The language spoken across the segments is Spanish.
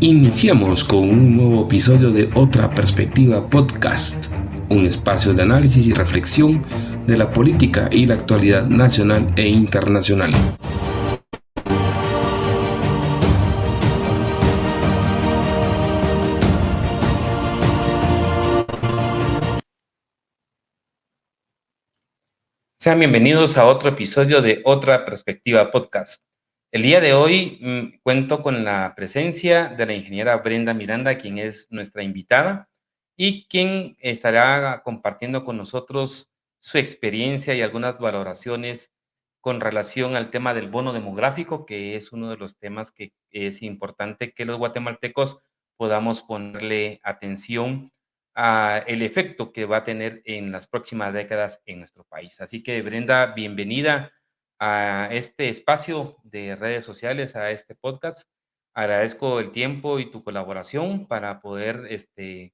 Iniciamos con un nuevo episodio de Otra Perspectiva Podcast, un espacio de análisis y reflexión de la política y la actualidad nacional e internacional. Sean bienvenidos a otro episodio de Otra Perspectiva Podcast. El día de hoy cuento con la presencia de la ingeniera Brenda Miranda, quien es nuestra invitada y quien estará compartiendo con nosotros su experiencia y algunas valoraciones con relación al tema del bono demográfico, que es uno de los temas que es importante que los guatemaltecos podamos ponerle atención a el efecto que va a tener en las próximas décadas en nuestro país. Así que, Brenda, bienvenida a este espacio de redes sociales, a este podcast. Agradezco el tiempo y tu colaboración para poder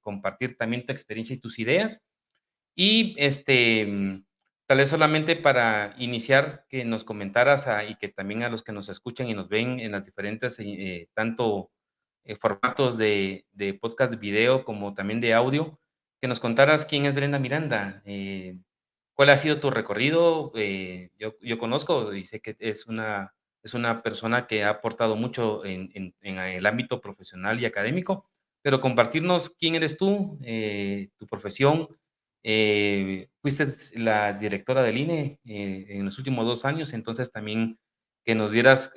compartir también tu experiencia y tus ideas. Y tal vez solamente para iniciar, que nos comentaras y que también a los que nos escuchan y nos ven en las diferentes, tanto formatos de podcast video como también de audio, que nos contaras quién es Brenda Miranda, cuál ha sido tu recorrido. Yo conozco y sé que es una persona que ha aportado mucho en el ámbito profesional y académico, pero compartirnos quién eres tú, tu profesión. Fuiste la directora del INE en los últimos 2 años, entonces también que nos dieras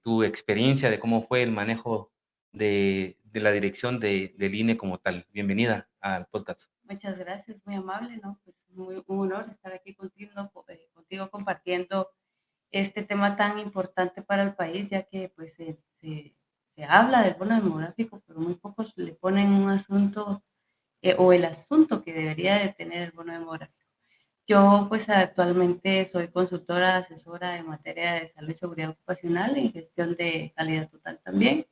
tu experiencia de cómo fue el manejo de la dirección del INE como tal. Bienvenida al podcast. Muchas gracias, muy amable, ¿no? Pues un honor estar aquí contigo compartiendo este tema tan importante para el país, ya que pues se habla del bono demográfico, pero muy pocos le ponen un asunto o el asunto que debería de tener el bono demográfico. Yo pues actualmente soy consultora, asesora en materia de salud y seguridad ocupacional y gestión de calidad total también.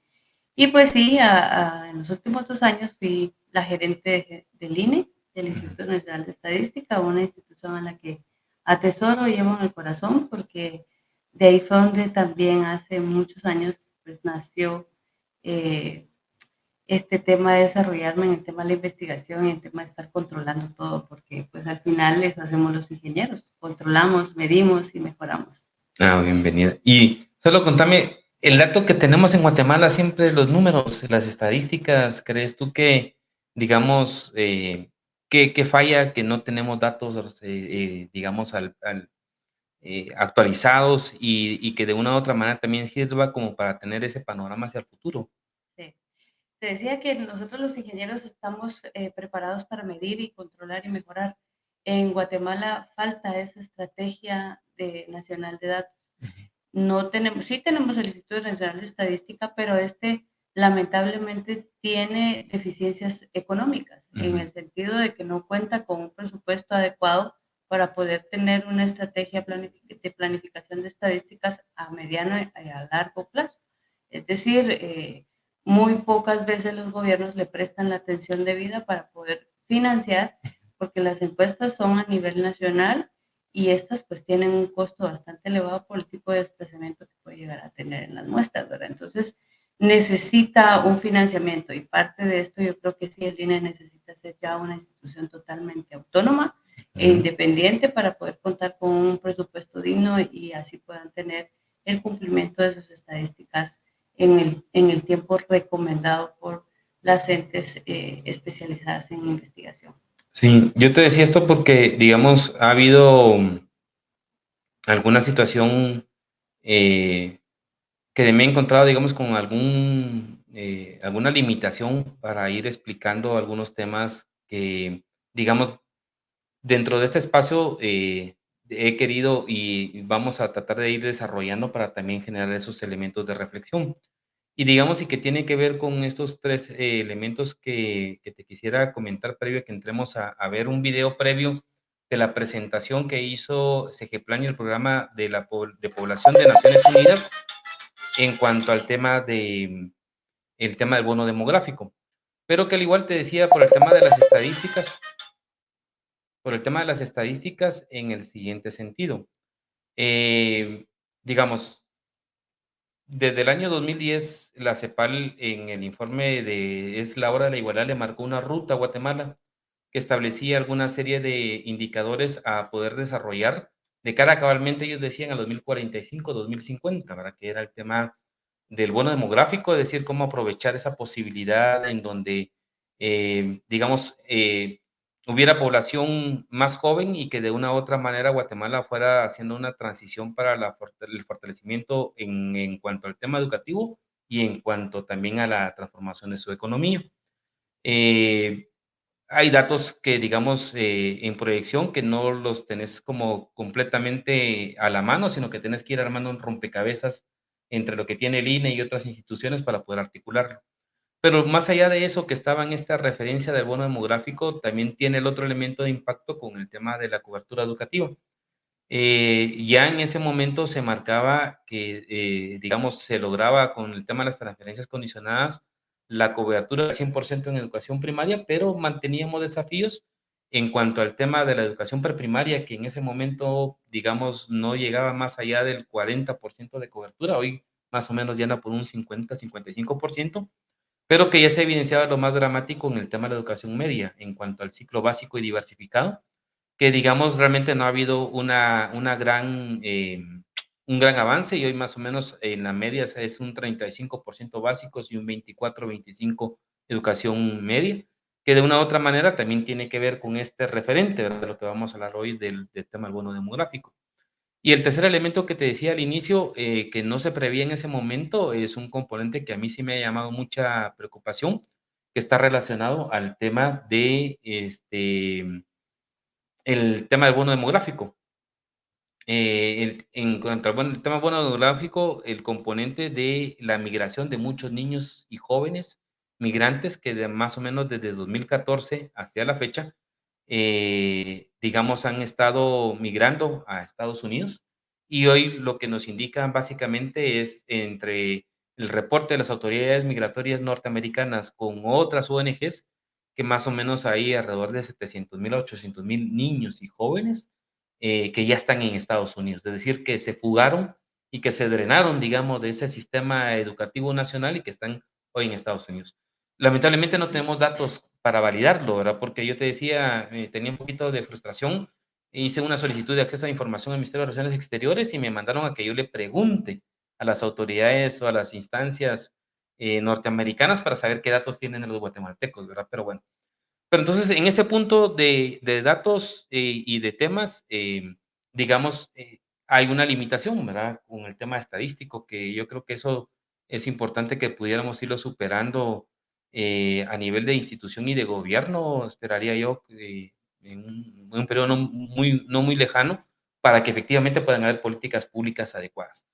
Y pues sí, en los últimos 2 años fui la gerente del INE, del Instituto Nacional de Estadística, una institución a la que atesoro y llevo en el corazón, porque de ahí fue donde también hace muchos años pues nació eh, este tema de desarrollarme en el tema de la investigación y el tema de estar controlando todo, porque pues al final eso hacemos los ingenieros, controlamos, medimos y mejoramos. Bienvenida. Y solo contame, el dato que tenemos en Guatemala, siempre los números, las estadísticas, ¿crees tú que, digamos, que falla, que no tenemos datos, digamos, actualizados y que de una u otra manera también sirva como para tener ese panorama hacia el futuro? Sí. Te decía que nosotros los ingenieros estamos preparados para medir y controlar y mejorar. En Guatemala falta esa estrategia nacional de datos. No tenemos, sí tenemos el Instituto Nacional de Estadística, pero lamentablemente tiene deficiencias económicas, en el sentido de que no cuenta con un presupuesto adecuado para poder tener una estrategia de planificación de estadísticas a mediano y a largo plazo. Es decir, muy pocas veces los gobiernos le prestan la atención debida para poder financiar, porque las encuestas son a nivel nacional y estas pues tienen un costo bastante elevado por el tipo de desplazamiento que puede llegar a tener en las muestras, ¿verdad? Entonces necesita un financiamiento y parte de esto yo creo que sí, el INE necesita ser ya una institución totalmente autónoma e independiente para poder contar con un presupuesto digno y así puedan tener el cumplimiento de sus estadísticas en el tiempo recomendado por las entes especializadas en investigación. Sí, yo te decía esto porque, digamos, ha habido alguna situación eh, que me he encontrado, digamos, con alguna limitación para ir explicando algunos temas que, digamos, dentro de este espacio he querido y vamos a tratar de ir desarrollando para también generar esos elementos de reflexión. Y digamos, y que tiene que ver con estos tres elementos que te quisiera comentar previo a que entremos a ver un video previo de la presentación que hizo Segeplan y el programa de población de Naciones Unidas en cuanto al tema el tema del bono demográfico. Pero que al igual te decía, por el tema de las estadísticas en el siguiente sentido. Eh, digamos, Desde el año 2010, la CEPAL en el informe de Es la hora de la igualdad le marcó una ruta a Guatemala que establecía alguna serie de indicadores a poder desarrollar de cara a cabalmente, ellos decían, a 2045, 2050, ¿verdad? Que era el tema del bono demográfico, es decir, cómo aprovechar esa posibilidad en donde, digamos, hubiera población más joven y que de una u otra manera Guatemala fuera haciendo una transición para el fortalecimiento en cuanto al tema educativo y en cuanto también a la transformación de su economía. Eh, Hay datos que, digamos, en proyección que no los tenés como completamente a la mano, sino que tenés que ir armando un rompecabezas entre lo que tiene el INE y otras instituciones para poder articularlo. Pero más allá de eso que estaba en esta referencia del bono demográfico, también tiene el otro elemento de impacto con el tema de la cobertura educativa. Ya en ese momento se marcaba que, digamos, se lograba con el tema de las transferencias condicionadas la cobertura al 100% en educación primaria, pero manteníamos desafíos en cuanto al tema de la educación preprimaria, que en ese momento, digamos, no llegaba más allá del 40% de cobertura, hoy más o menos ya anda por un 50-55%, pero que ya se evidenciaba lo más dramático en el tema de la educación media, en cuanto al ciclo básico y diversificado, que digamos realmente no ha habido un gran avance y hoy más o menos en la media es un 35% básicos y un 24-25% educación media, que de una u otra manera también tiene que ver con este referente, ¿verdad? De lo que vamos a hablar hoy del tema del bono demográfico. Y el tercer elemento que te decía al inicio, que no se prevía en ese momento, es un componente que a mí sí me ha llamado mucha preocupación, que está relacionado al tema de el tema del bono demográfico. En cuanto al tema del bono demográfico, el componente de la migración de muchos niños y jóvenes migrantes que de más o menos desde 2014 hacia la fecha, digamos, han estado migrando a Estados Unidos. Y hoy lo que nos indican básicamente es entre el reporte de las autoridades migratorias norteamericanas con otras ONGs, que más o menos hay alrededor de 700,000 a 800,000 niños y jóvenes que ya están en Estados Unidos, es decir, que se fugaron y que se drenaron, digamos, de ese sistema educativo nacional y que están hoy en Estados Unidos. Lamentablemente no tenemos datos para validarlo, ¿verdad? Porque yo te decía, tenía un poquito de frustración, hice una solicitud de acceso a información al Ministerio de Relaciones Exteriores y me mandaron a que yo le pregunte a las autoridades o a las instancias norteamericanas para saber qué datos tienen los guatemaltecos, ¿verdad? Pero bueno, pero entonces, en ese punto de datos, y de temas, digamos, hay una limitación, ¿verdad? Con el tema estadístico, que yo creo que eso es importante que pudiéramos irlo superando, a nivel de institución y de gobierno, esperaría yo, en un periodo no muy lejano, para que efectivamente puedan haber políticas públicas adecuadas.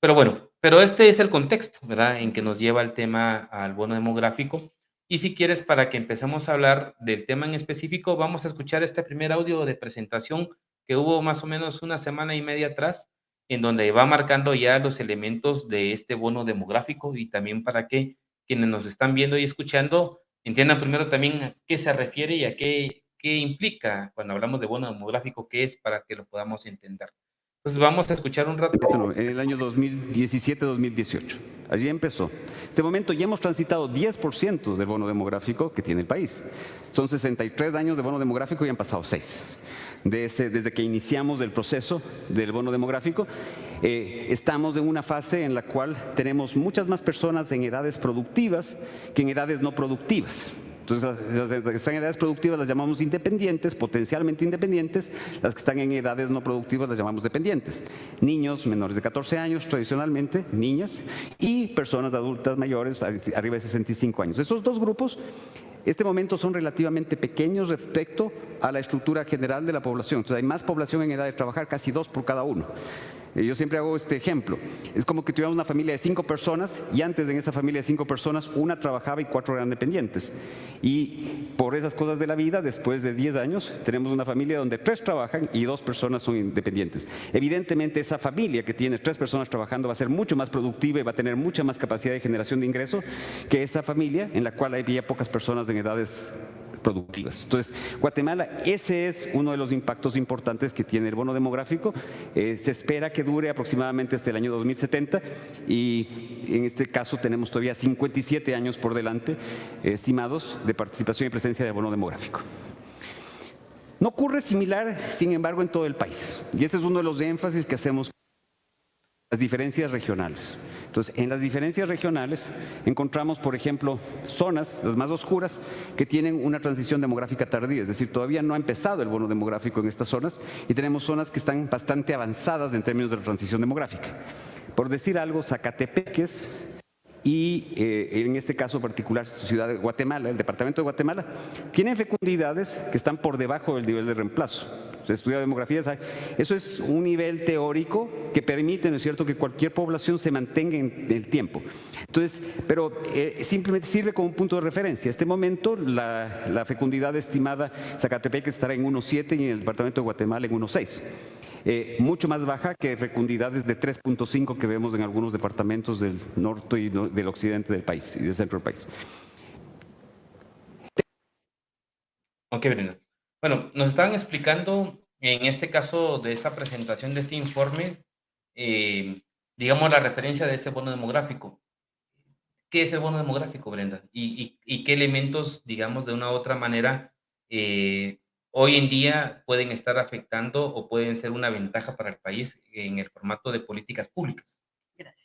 Pero bueno, pero este es el contexto, ¿verdad? En que nos lleva el tema al bono demográfico. Y si quieres, para que empecemos a hablar del tema en específico, vamos a escuchar este primer audio de presentación que hubo más o menos una semana y media atrás, en donde va marcando ya los elementos de este bono demográfico y también para que quienes nos están viendo y escuchando entiendan primero también a qué se refiere y a qué implica cuando hablamos de bono demográfico, qué es para que lo podamos entender. Entonces vamos a escuchar un rato. En el año 2017-2018. Allí empezó. En este momento ya hemos transitado 10% del bono demográfico que tiene el país. Son 63 años de bono demográfico y han pasado 6. Desde que iniciamos el proceso del bono demográfico, estamos en una fase en la cual tenemos muchas más personas en edades productivas que en edades no productivas. Entonces, las que están en edades productivas las llamamos independientes, potencialmente independientes. Las que están en edades no productivas las llamamos dependientes. Niños menores de 14 años, tradicionalmente, niñas, y personas adultas mayores, arriba de 65 años. Estos dos grupos, este momento, son relativamente pequeños respecto a la estructura general de la población. Entonces, hay más población en edad de trabajar, casi 2 por cada uno. Yo siempre hago este ejemplo. Es como que tuviéramos una familia de 5 personas y antes en esa familia de 5 personas, una trabajaba y 4 eran dependientes. Y por esas cosas de la vida, después de 10 años, tenemos una familia donde 3 trabajan y 2 personas son independientes. Evidentemente, esa familia que tiene 3 personas trabajando va a ser mucho más productiva y va a tener mucha más capacidad de generación de ingreso que esa familia en la cual había pocas personas en edades productivas. Entonces, Guatemala, ese es uno de los impactos importantes que tiene el bono demográfico. Se espera que dure aproximadamente hasta el año 2070 y en este caso tenemos todavía 57 años por delante estimados de participación y presencia del bono demográfico. No ocurre similar, sin embargo, en todo el país. Y ese es uno de los énfasis que hacemos. Las diferencias regionales. Entonces, en las diferencias regionales encontramos, por ejemplo, zonas, las más oscuras, que tienen una transición demográfica tardía, es decir, todavía no ha empezado el bono demográfico en estas zonas, y tenemos zonas que están bastante avanzadas en términos de la transición demográfica. Por decir algo, Zacatepeques y en este caso particular Ciudad de Guatemala, el departamento de Guatemala, tienen fecundidades que están por debajo del nivel de reemplazo. Se estudia demografía, eso es un nivel teórico que permite, ¿no es cierto?, que cualquier población se mantenga en el tiempo. Entonces, pero simplemente sirve como un punto de referencia. En este momento, la fecundidad estimada, Zacatepec estará en 1,7 y en el departamento de Guatemala en 1,6. Mucho más baja que fecundidades de 3,5 que vemos en algunos departamentos del norte y del occidente del país y del centro del país. Ok, Brenda. Bueno, nos estaban explicando en este caso de esta presentación de este informe, digamos la referencia de este bono demográfico. ¿Qué es el bono demográfico, Brenda? ¿Y qué elementos, digamos, de una u otra manera, hoy en día pueden estar afectando o pueden ser una ventaja para el país en el formato de políticas públicas? Gracias.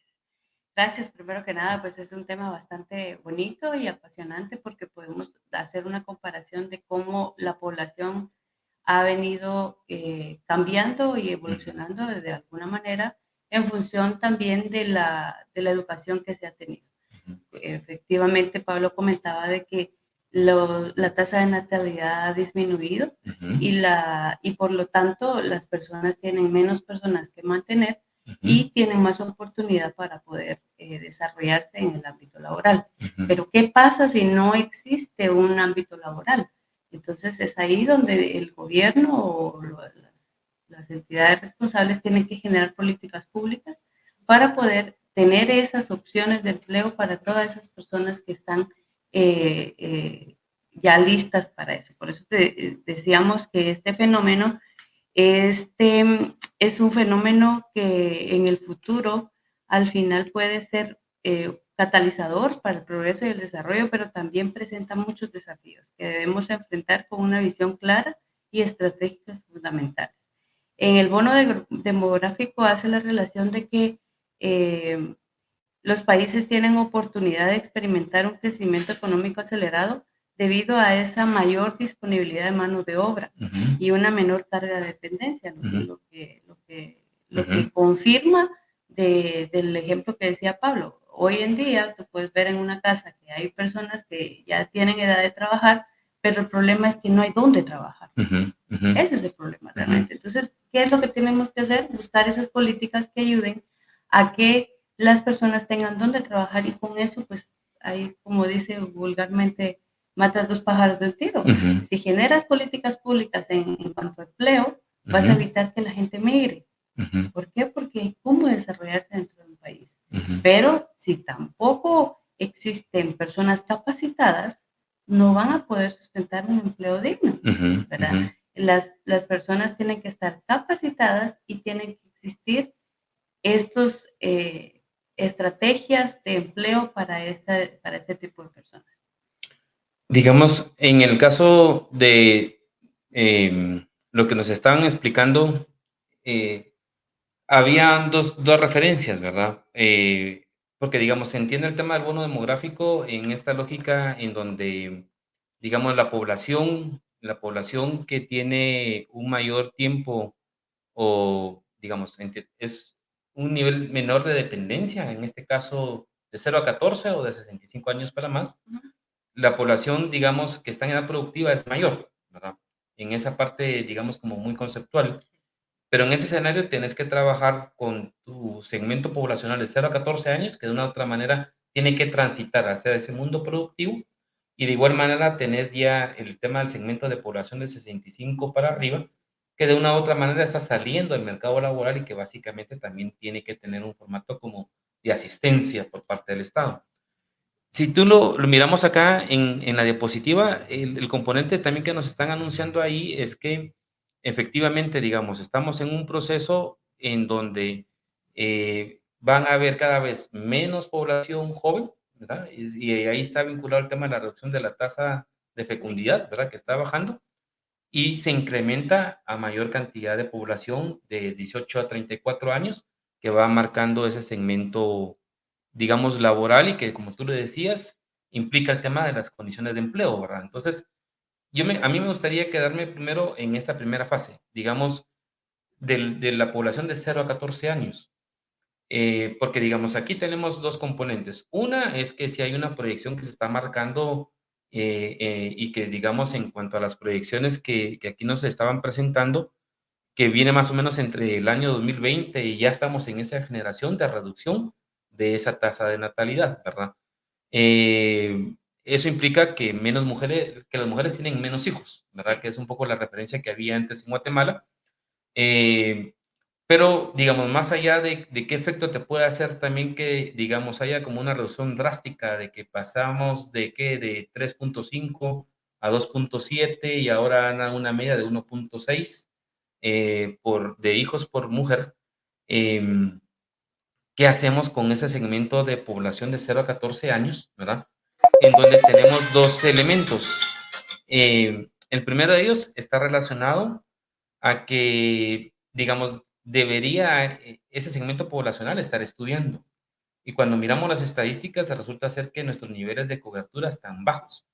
Gracias, primero que nada, pues es un tema bastante bonito y apasionante porque podemos hacer una comparación de cómo la población ha venido cambiando y evolucionando de alguna manera en función también de la educación que se ha tenido. Efectivamente, Pablo comentaba de que la tasa de natalidad ha disminuido y por lo tanto las personas tienen menos personas que mantener y tienen más oportunidad para poder desarrollarse en el ámbito laboral. Pero ¿qué pasa si no existe un ámbito laboral? Entonces es ahí donde el gobierno o las entidades responsables tienen que generar políticas públicas para poder tener esas opciones de empleo para todas esas personas que están ya listas para eso. Por eso decíamos que este fenómeno es un fenómeno que en el futuro al final puede ser catalizador para el progreso y el desarrollo, pero también presenta muchos desafíos que debemos enfrentar con una visión clara y estratégicas fundamentales. En el bono demográfico hace la relación de que los países tienen oportunidad de experimentar un crecimiento económico acelerado debido a esa mayor disponibilidad de mano de obra y una menor carga de dependencia, lo que confirma del ejemplo que decía Pablo. Hoy en día tú puedes ver en una casa que hay personas que ya tienen edad de trabajar, pero el problema es que no hay dónde trabajar. Ese es el problema realmente. Entonces, ¿qué es lo que tenemos que hacer? Buscar esas políticas que ayuden a que las personas tengan dónde trabajar y con eso, pues, ahí, como dice vulgarmente, matas 2 pájaros de un tiro. Si generas políticas públicas en cuanto a empleo, vas a evitar que la gente migre. ¿Por qué? Porque hay cómo desarrollarse dentro de un país. Pero si tampoco existen personas capacitadas, no van a poder sustentar un empleo digno, ¿verdad? Las personas tienen que estar capacitadas y tienen que existir estos estrategias de empleo para este tipo de personas. Digamos, en el caso de lo que nos estaban explicando, habían dos referencias, ¿verdad? Porque, digamos, se entiende el tema del bono demográfico en esta lógica en donde, digamos, la población que tiene un mayor tiempo o, digamos, es un nivel menor de dependencia, en este caso de 0 a 14 o de 65 años para más, la población, digamos, que está en edad productiva es mayor, ¿verdad? En esa parte, digamos, como muy conceptual. Pero en ese escenario tenés que trabajar con tu segmento poblacional de 0 a 14 años, que de una u otra manera tiene que transitar hacia ese mundo productivo. Y de igual manera tenés ya el tema del segmento de población de 65 para arriba, que de una u otra manera está saliendo del mercado laboral y que básicamente también tiene que tener un formato como de asistencia por parte del Estado. Si tú lo miramos acá en la diapositiva, el componente también que nos están anunciando ahí es que efectivamente, digamos, estamos en un proceso en donde van a haber cada vez menos población joven, ¿verdad? Y ahí está vinculado el tema de la reducción de la tasa de fecundidad, ¿verdad? Que está bajando y se incrementa a mayor cantidad de población de 18 a 34 años que va marcando ese segmento, digamos, laboral y que, como tú le decías, implica el tema de las condiciones de empleo, ¿verdad? Entonces, a mí me gustaría quedarme primero en esta primera fase, digamos, de la población de 0 a 14 años. Porque, digamos, aquí tenemos dos componentes. Una es que si hay una proyección que se está marcando y que, digamos, en cuanto a las proyecciones que aquí nos estaban presentando, que viene más o menos entre el año 2020 y ya estamos en esa generación de reducción de esa tasa de natalidad, ¿verdad? Eso implica que menos mujeres, que las mujeres tienen menos hijos, ¿verdad? Que es un poco la referencia que había antes en Guatemala. Eh, pero, digamos, más allá de qué efecto te puede hacer también que, digamos, haya como una reducción drástica de que pasamos de 3.5 a 2.7 y ahora una media de 1.6 de hijos por mujer. ¿Qué hacemos con ese segmento de población de 0 a 14 años, ¿verdad? En donde tenemos dos elementos. El primero de ellos está relacionado a que, digamos, debería ese segmento poblacional estar estudiando. Y cuando miramos las estadísticas, resulta ser que nuestros niveles de cobertura están bajos.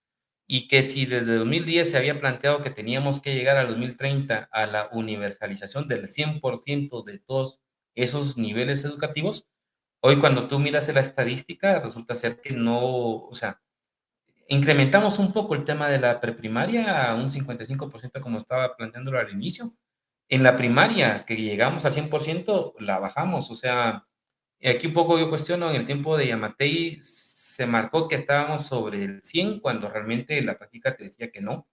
Y que si desde 2010 se había planteado que teníamos que llegar al 2030 a la universalización del 100% de todos esos niveles educativos, hoy cuando tú miras la estadística, resulta ser que no, o sea, incrementamos un poco el tema de la preprimaria a un 55% como estaba planteándolo al inicio. En la primaria, que llegamos al 100%, la bajamos. O sea, aquí un poco yo cuestiono, en el tiempo de Yamatei se marcó que estábamos sobre el 100 cuando realmente la práctica te decía que no.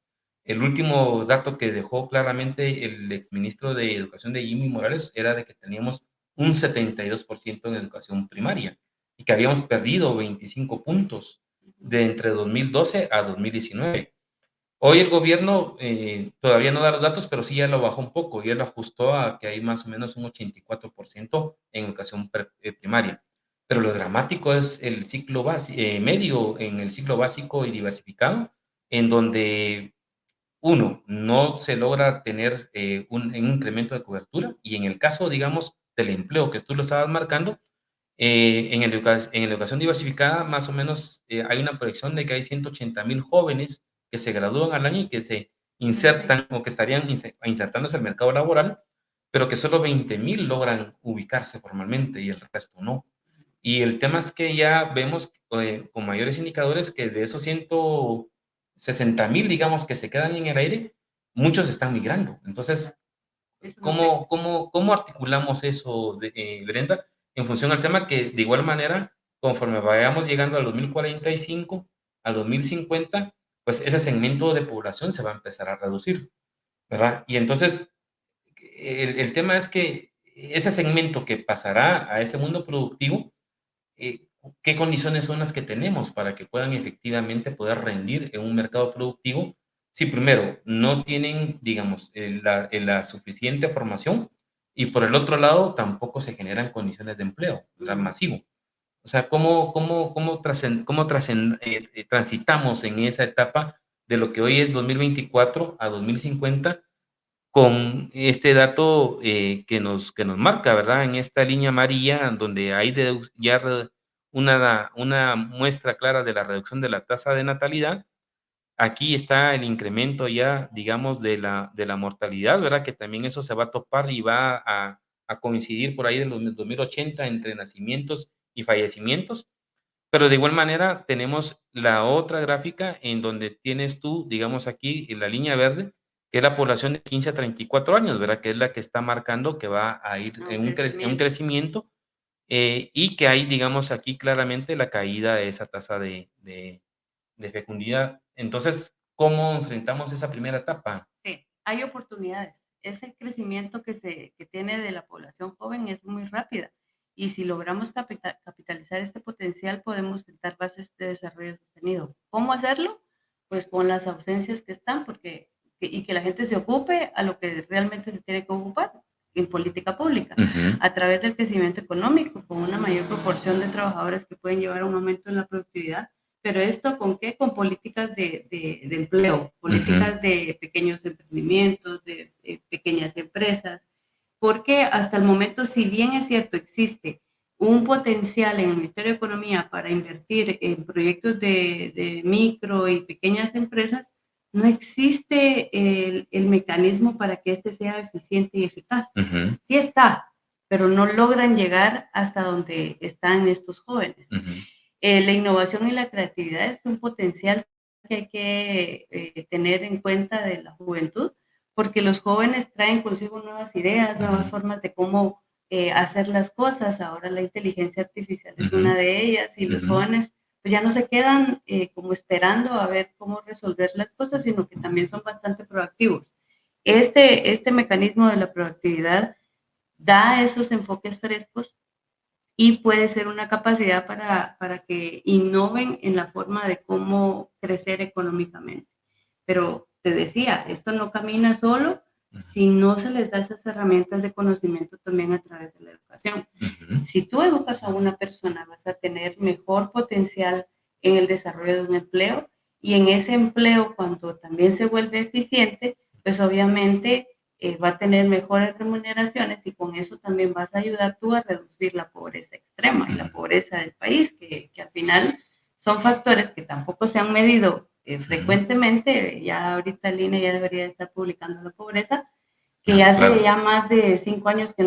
El último dato que dejó claramente el exministro de Educación de Jimmy Morales era de que teníamos un 72% en educación primaria y que habíamos perdido 25 puntos de entre 2012 a 2019. Hoy el gobierno todavía no da los datos, pero sí ya lo bajó un poco, ya lo ajustó a que hay más o menos un 84% en educación primaria. Pero lo dramático es el ciclo medio, en el ciclo básico y diversificado, en donde uno, no se logra tener un incremento de cobertura y en el caso, digamos, del empleo que tú lo estabas marcando, en la educación diversificada, más o menos hay una proyección de que hay 180,000 jóvenes que se gradúan al año y que se insertan o que estarían insertándose al mercado laboral, pero que solo 20,000 logran ubicarse formalmente y el resto no. Y el tema es que ya vemos con mayores indicadores que de esos 160,000, digamos, que se quedan en el aire, muchos están migrando. Entonces, ¿cómo articulamos eso, Brenda, en función al tema que de igual manera, conforme vayamos llegando al 2045, al 2050, pues ese segmento de población se va a empezar a reducir, ¿verdad? Y entonces, el tema es que ese segmento que pasará a ese mundo productivo, ¿qué condiciones son las que tenemos para que puedan efectivamente poder rendir en un mercado productivo? Si primero no tienen, digamos, la suficiente formación y por el otro lado tampoco se generan condiciones de empleo, o sea, masivo. O sea, ¿cómo transitamos en esa etapa de lo que hoy es 2024 a 2050 con este dato que nos marca, ¿verdad? En esta línea amarilla, donde hay una muestra clara de la reducción de la tasa de natalidad. Aquí está el incremento ya, digamos, de la mortalidad, ¿verdad? Que también eso se va a topar y va a coincidir por ahí en los 2080 entre nacimientos y fallecimientos. Pero de igual manera tenemos la otra gráfica en donde tienes tú, digamos aquí, en la línea verde, que es la población de 15 a 34 años, ¿verdad? Que es la que está marcando que va a ir en un crecimiento y que hay, digamos, aquí claramente la caída de esa tasa de fecundidad. Entonces, ¿cómo enfrentamos esa primera etapa? Sí, hay oportunidades. Ese crecimiento que tiene de la población joven es muy rápida Y si logramos capitalizar este potencial, podemos sentar bases de desarrollo sostenido. ¿Cómo hacerlo? Pues con las ausencias que están, y que la gente se ocupe a lo que realmente se tiene que ocupar en política pública, a través del crecimiento económico, con una mayor proporción de trabajadores que pueden llevar a un aumento en la productividad. Pero esto, ¿con qué? Con políticas de empleo, políticas de pequeños emprendimientos, de pequeñas empresas, porque hasta el momento, si bien es cierto, existe un potencial en el Ministerio de Economía para invertir en proyectos de micro y pequeñas empresas, no existe el mecanismo para que este sea eficiente y eficaz. Sí está, pero no logran llegar hasta donde están estos jóvenes. La innovación y la creatividad es un potencial que hay que tener en cuenta de la juventud, porque los jóvenes traen consigo nuevas ideas, nuevas formas de cómo hacer las cosas. Ahora la inteligencia artificial es una de ellas, y los jóvenes pues ya no se quedan como esperando a ver cómo resolver las cosas, sino que también son bastante proactivos. Este mecanismo de la proactividad da esos enfoques frescos y puede ser una capacidad para que innoven en la forma de cómo crecer económicamente. Pero te decía, esto no camina solo si no se les da esas herramientas de conocimiento también a través de la educación. Si tú educas a una persona, vas a tener mejor potencial en el desarrollo de un empleo, y en ese empleo, cuando también se vuelve eficiente, pues obviamente va a tener mejores remuneraciones, y con eso también vas a ayudar tú a reducir la pobreza extrema y la pobreza del país, que al final son factores que tampoco se han medido frecuentemente. Ya ahorita el INE ya debería estar publicando la pobreza, que ya hace ya más de 5 años que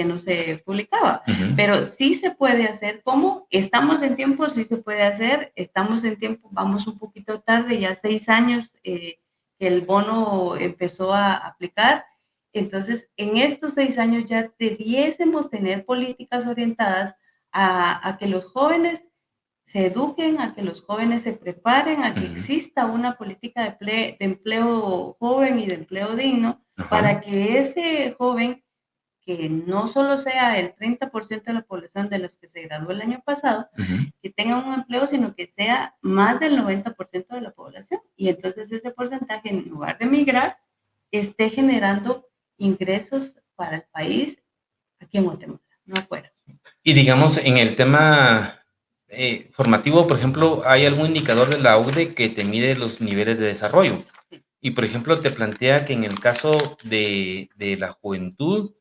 no se publicaba. Pero sí se puede hacer. ¿Cómo? Estamos en tiempo, sí se puede hacer. Estamos en tiempo, vamos un poquito tarde, ya 6 años que el bono empezó a aplicar. Entonces, en estos 6 años ya debiésemos tener políticas orientadas a que los jóvenes se eduquen, a que los jóvenes se preparen, a que exista una política de empleo joven y de empleo digno, para que ese joven, que no solo sea el 30% de la población de los que se graduó el año pasado, que tenga un empleo, sino que sea más del 90% de la población. Y entonces ese porcentaje, en lugar de migrar, esté generando ingresos para el país aquí en Guatemala, no afuera. Y digamos, en el tema formativo, por ejemplo, ¿hay algún indicador de la OCDE que te mide los niveles de desarrollo? Y, por ejemplo, te plantea que en el caso de la juventud,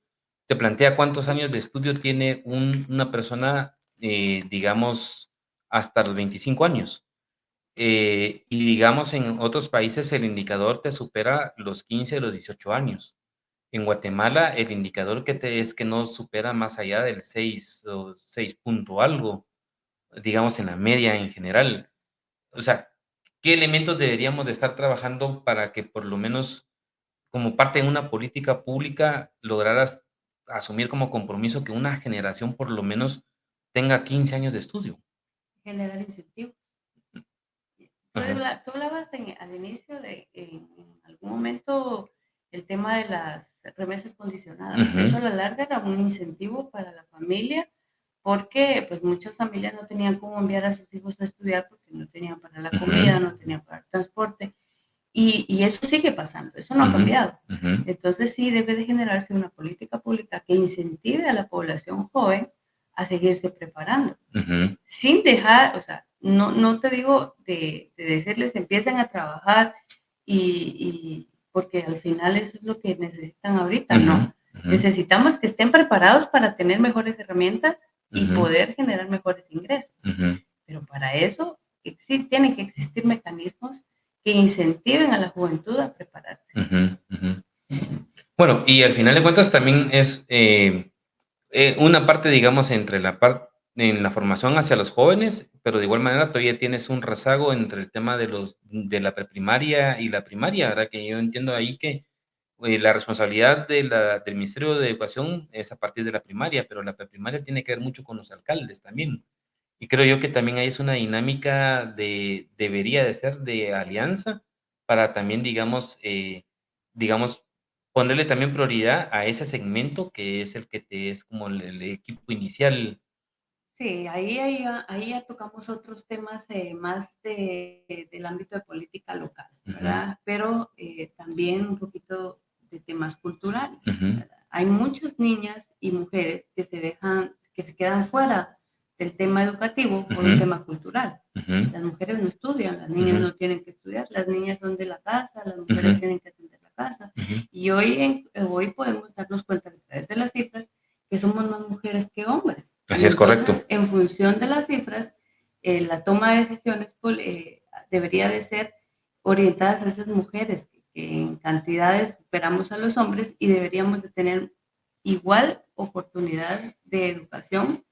te plantea cuántos años de estudio tiene una persona, digamos, hasta los 25 años. Y digamos, en otros países el indicador te supera los 15, los 18 años. En Guatemala, el indicador es que no supera más allá del 6 o 6 punto algo, digamos, en la media en general. O sea, ¿qué elementos deberíamos de estar trabajando para que por lo menos, como parte de una política pública, lograras asumir como compromiso que una generación por lo menos tenga 15 años de estudio? Generar incentivos. Tú hablabas al inicio en algún momento, el tema de las remesas condicionadas. Eso a la larga era un incentivo para la familia, porque pues muchas familias no tenían cómo enviar a sus hijos a estudiar, porque no tenían para la comida, no tenían para el transporte. Y eso sigue pasando, eso no ha cambiado. Entonces sí debe de generarse una política pública que incentive a la población joven a seguirse preparando, sin dejar, o sea, no te digo de decirles empiecen a trabajar, y porque al final eso es lo que necesitan ahorita, no. Necesitamos que estén preparados para tener mejores herramientas y poder generar mejores ingresos. Pero para eso tienen que existir mecanismos que incentiven a la juventud a prepararse. Bueno, y al final de cuentas también es una parte, digamos, en la formación hacia los jóvenes, pero de igual manera todavía tienes un rezago entre el tema de la preprimaria y la primaria, ¿verdad? Que yo entiendo ahí que la responsabilidad del Ministerio de Educación es a partir de la primaria, pero la preprimaria tiene que ver mucho con los alcaldes también. Y creo yo que también ahí es una dinámica debería de ser de alianza para también, digamos, ponerle también prioridad a ese segmento que es el que te es como el equipo inicial. Sí, ahí ya tocamos otros temas más del ámbito de política local, Ujú, ¿verdad? Pero también un poquito de temas culturales, ujú, ¿verdad? Hay muchas niñas y mujeres que se quedan fuera del tema educativo por un ujú, tema cultural. ujú, Las mujeres no estudian, las niñas ujú, no tienen que estudiar, las niñas son de la casa, las mujeres ujú, tienen que atender la casa. ujú. Y hoy podemos darnos cuenta a través de las cifras que somos más mujeres que hombres. Así Y es correcto. entonces, en función de las cifras, la toma de decisiones debería de ser orientadas a esas mujeres que en cantidades superamos a los hombres y deberíamos de tener igual oportunidad de educación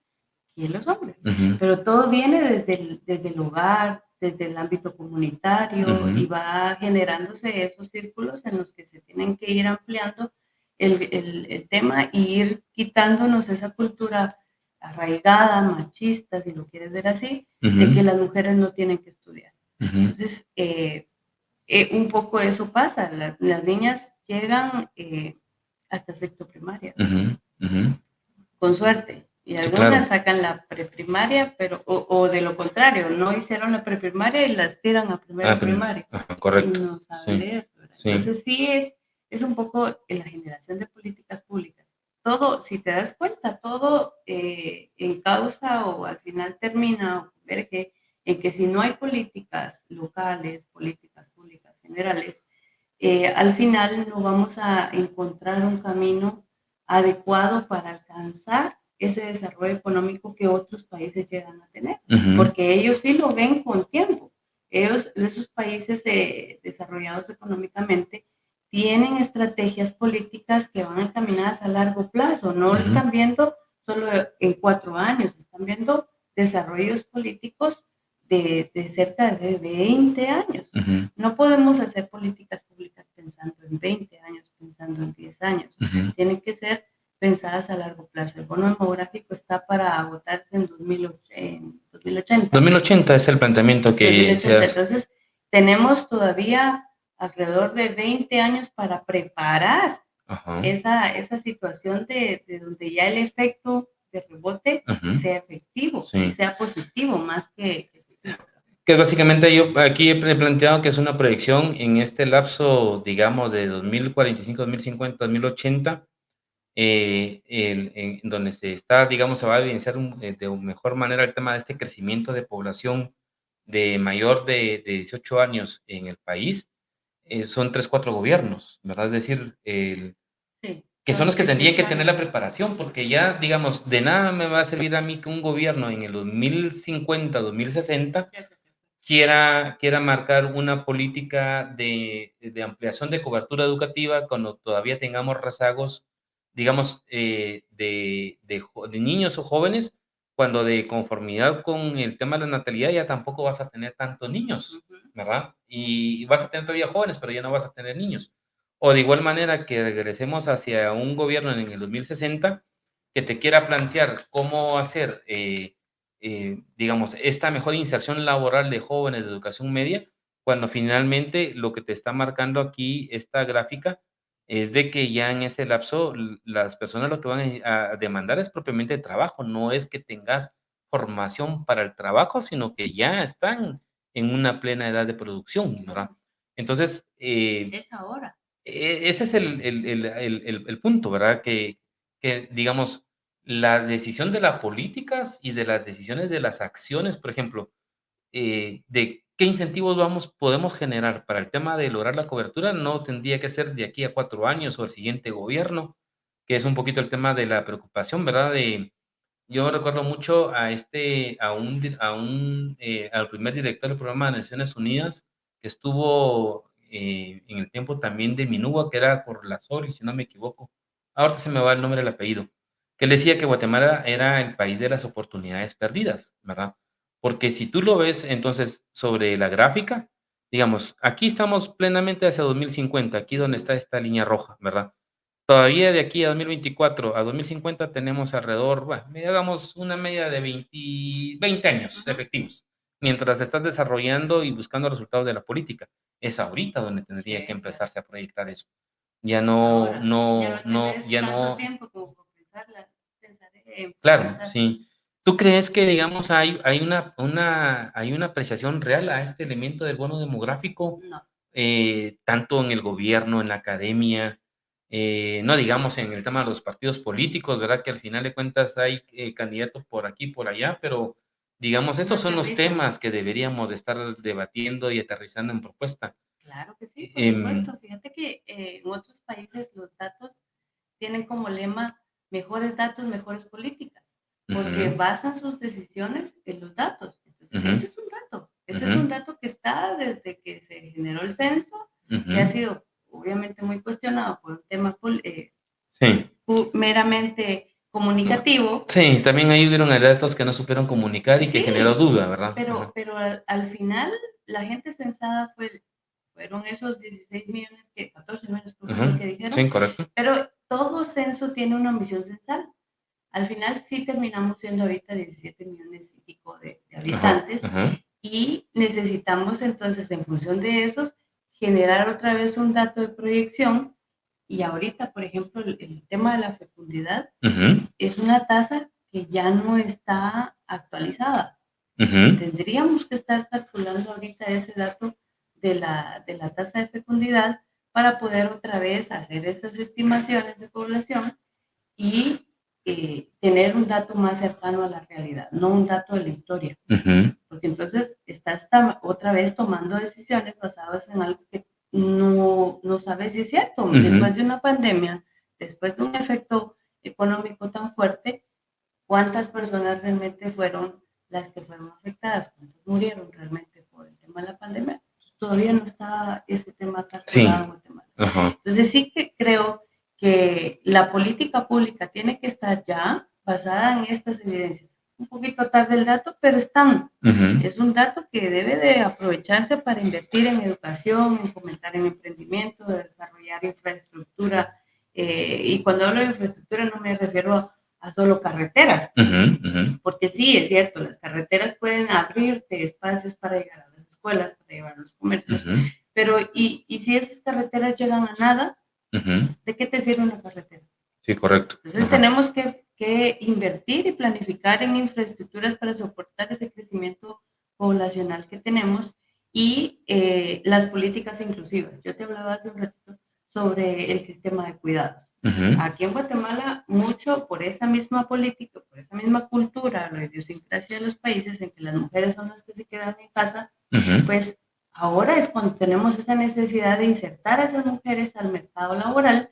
que los hombres. Ujú, Pero todo viene desde el hogar, desde el ámbito comunitario y ujú, va generándose esos círculos en los que se tienen que ir ampliando el tema y ir quitándonos esa cultura arraigada, machista, si lo quieres ver así, de que ujú, las mujeres no tienen que estudiar. ujú, Entonces, un poco eso pasa, las niñas llegan hasta sexto primaria, ujú, ujú. con suerte. Y Sí, claro. algunas sacan la preprimaria, pero, o de lo contrario, no hicieron la preprimaria y las tiran a primero Ah, de primaria ajá, y correcto. no saben Sí, leer, ¿verdad? sí. Entonces sí es un poco en la generación de políticas públicas. Todo, si te das cuenta, todo en causa o al final termina o converge en que si no hay políticas locales, políticas públicas generales, al final no vamos a encontrar un camino adecuado para alcanzar ese desarrollo económico que otros países llegan a tener, Ujú, porque ellos sí lo ven con tiempo. Esos países desarrollados económicamente tienen estrategias políticas que van encaminadas a largo plazo, no lo ujú, están viendo solo en 4 años, están viendo desarrollos políticos de cerca de 20 años. ujú, No podemos hacer políticas públicas pensando en 20 años, pensando en 10 años. ujú. Tienen que ser pensadas a largo plazo. El bono demográfico está para agotarse en 2080. 2080 es el planteamiento que se 2080. hace. Entonces, tenemos todavía alrededor de 20 años para preparar Ajá. esa situación de donde ya el efecto de rebote Ujú, sea efectivo y sí. sea positivo más que efectivo. Que básicamente yo aquí he planteado que es una proyección en este lapso, digamos, de 2045, 2050, 2080, en donde se está, digamos, se va a evidenciar de mejor manera el tema de este crecimiento de población de mayor de 18 años en el país. Son 3, 4 gobiernos, ¿verdad? Es decir, Sí, que son son los que tendrían 18 que tener la años. preparación, porque ya, digamos, de nada me va a servir a mí que un gobierno en el 2050, 2060 quiera marcar una política de ampliación de cobertura educativa cuando todavía tengamos rezagos, digamos, de niños o jóvenes, cuando de conformidad con el tema de la natalidad ya tampoco vas a tener tantos niños, Ujú. ¿verdad? Y vas a tener todavía jóvenes, pero ya no vas a tener niños. O de igual manera que regresemos hacia un gobierno en el 2060 que te quiera plantear cómo hacer, digamos, esta mejor inserción laboral de jóvenes de educación media, cuando finalmente lo que te está marcando aquí esta gráfica es de que ya en ese lapso las personas lo que van a demandar es propiamente trabajo, no es que tengas formación para el trabajo, sino que ya están en una plena edad de producción, ¿verdad? Entonces, Es ahora. ese es el punto, ¿verdad? Que, digamos, la decisión de las políticas y de las decisiones de las acciones, por ejemplo, de qué incentivos podemos generar para el tema de lograr la cobertura, no tendría que ser de aquí a 4 años o el siguiente gobierno, que es un poquito el tema de la preocupación, ¿verdad? Yo recuerdo mucho al primer director del programa de Naciones Unidas, que estuvo en el tiempo también de Minúa, que era Corlazor, si no me equivoco. Ahorita se me va el nombre del apellido. Que él decía que Guatemala era el país de las oportunidades perdidas, ¿verdad? Porque si tú lo ves, entonces, sobre la gráfica, digamos, aquí estamos plenamente hacia 2050, aquí donde está esta línea roja, ¿verdad? Todavía de aquí a 2024 a 2050 tenemos alrededor, bueno, hagamos una media de 20 años Ujú. efectivos, mientras estás desarrollando y buscando resultados de la política. Es ahorita donde tendría que Sí, claro. empezarse a proyectar eso. Ya ahora. no, Tenés ya tanto no. tiempo como para pensaré en Claro, pensar. sí. ¿Tú crees que, digamos, hay una apreciación real a este elemento del bono demográfico, No, tanto en el gobierno, en la academia, no digamos en el tema de los partidos políticos, ¿verdad? Que al final de cuentas hay candidatos por aquí, por allá, pero digamos, no estos son los aterriza. temas que deberíamos de estar debatiendo y aterrizando en propuesta. Claro que sí, por Em, supuesto. Fíjate que en otros países los datos tienen como lema mejores datos, mejores políticas, porque ujú, basan sus decisiones en los datos. Entonces, ujú, este es ujú, un dato que está desde que se generó el censo, ujú. que ha sido obviamente muy cuestionado por un tema Sí. meramente comunicativo. Sí, también ahí hubieron datos que no supieron comunicar y que generó Sí, duda, ¿verdad? Ajá. pero al final la gente censada fueron esos 16 millones, 14 millones creo que fue Ujú. lo que dijeron, Sí, correcto. pero todo censo tiene una ambición censal. Al final sí terminamos siendo ahorita 17 millones y pico de Ajá, habitantes ajá. y necesitamos entonces en función de esos generar otra vez un dato de proyección y ahorita, por ejemplo, el tema de la fecundidad Ujú, es una tasa que ya no está actualizada. ujú, Tendríamos que estar calculando ahorita ese dato de la tasa de fecundidad para poder otra vez hacer esas estimaciones de población y tener un dato más cercano a la realidad, no un dato de la historia. ujú, Porque entonces estás otra vez tomando decisiones basadas en algo que no sabes si es cierto. ujú. Después de una pandemia, después de un efecto económico tan fuerte, ¿cuántas personas realmente fueron las que fueron afectadas? ¿Cuántos murieron realmente por el tema de la pandemia? Todavía no está ese tema calculado en Sí, Guatemala. ajá. Entonces sí que creo que la política pública tiene que estar ya basada en estas evidencias. Un poquito tarde el dato, pero están. Ujú, Es un dato que debe de aprovecharse para invertir en educación, en fomentar en emprendimiento, de desarrollar infraestructura. Y cuando hablo de infraestructura no me refiero a solo carreteras, ujú, ujú, porque sí, es cierto, las carreteras pueden abrirte espacios para llegar a las escuelas, para llevar a los comercios, ujú, pero y si esas carreteras llegan a nada, ujú. ¿de qué te sirve una carretera? Sí, correcto. Entonces Ajá. tenemos que invertir y planificar en infraestructuras para soportar ese crecimiento poblacional que tenemos y las políticas inclusivas. Yo te hablaba hace un ratito sobre el sistema de cuidados. Ujú, Aquí en Guatemala, mucho por esa misma política, por esa misma cultura, la idiosincrasia de los países en que las mujeres son las que se quedan en casa, ujú, pues ahora es cuando tenemos esa necesidad de insertar a esas mujeres al mercado laboral,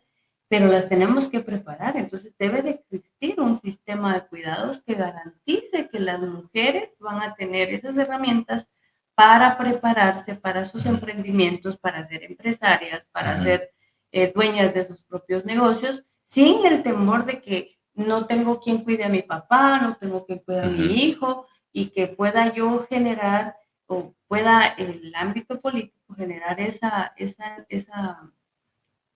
pero las tenemos que preparar. Entonces debe de existir un sistema de cuidados que garantice que las mujeres van a tener esas herramientas para prepararse para sus ujú, emprendimientos, para ser empresarias, para ujú, ser dueñas de sus propios negocios, sin el temor de que no tengo quien cuide a mi papá, no tengo quien cuide a mi ujú, hijo, y que pueda yo generar o pueda el ámbito político generar esa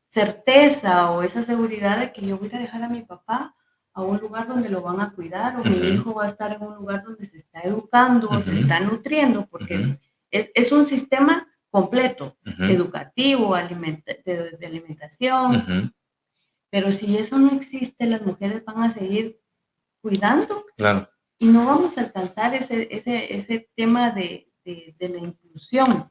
certeza o esa seguridad de que yo voy a dejar a mi papá a un lugar donde lo van a cuidar o mi ujú, hijo va a estar en un lugar donde se está educando o se ujú, está nutriendo, porque ujú, es un sistema completo, ujú, educativo, de alimentación, ujú. pero si eso no existe, las mujeres van a seguir cuidando Claro. y no vamos a alcanzar ese tema de la inclusión.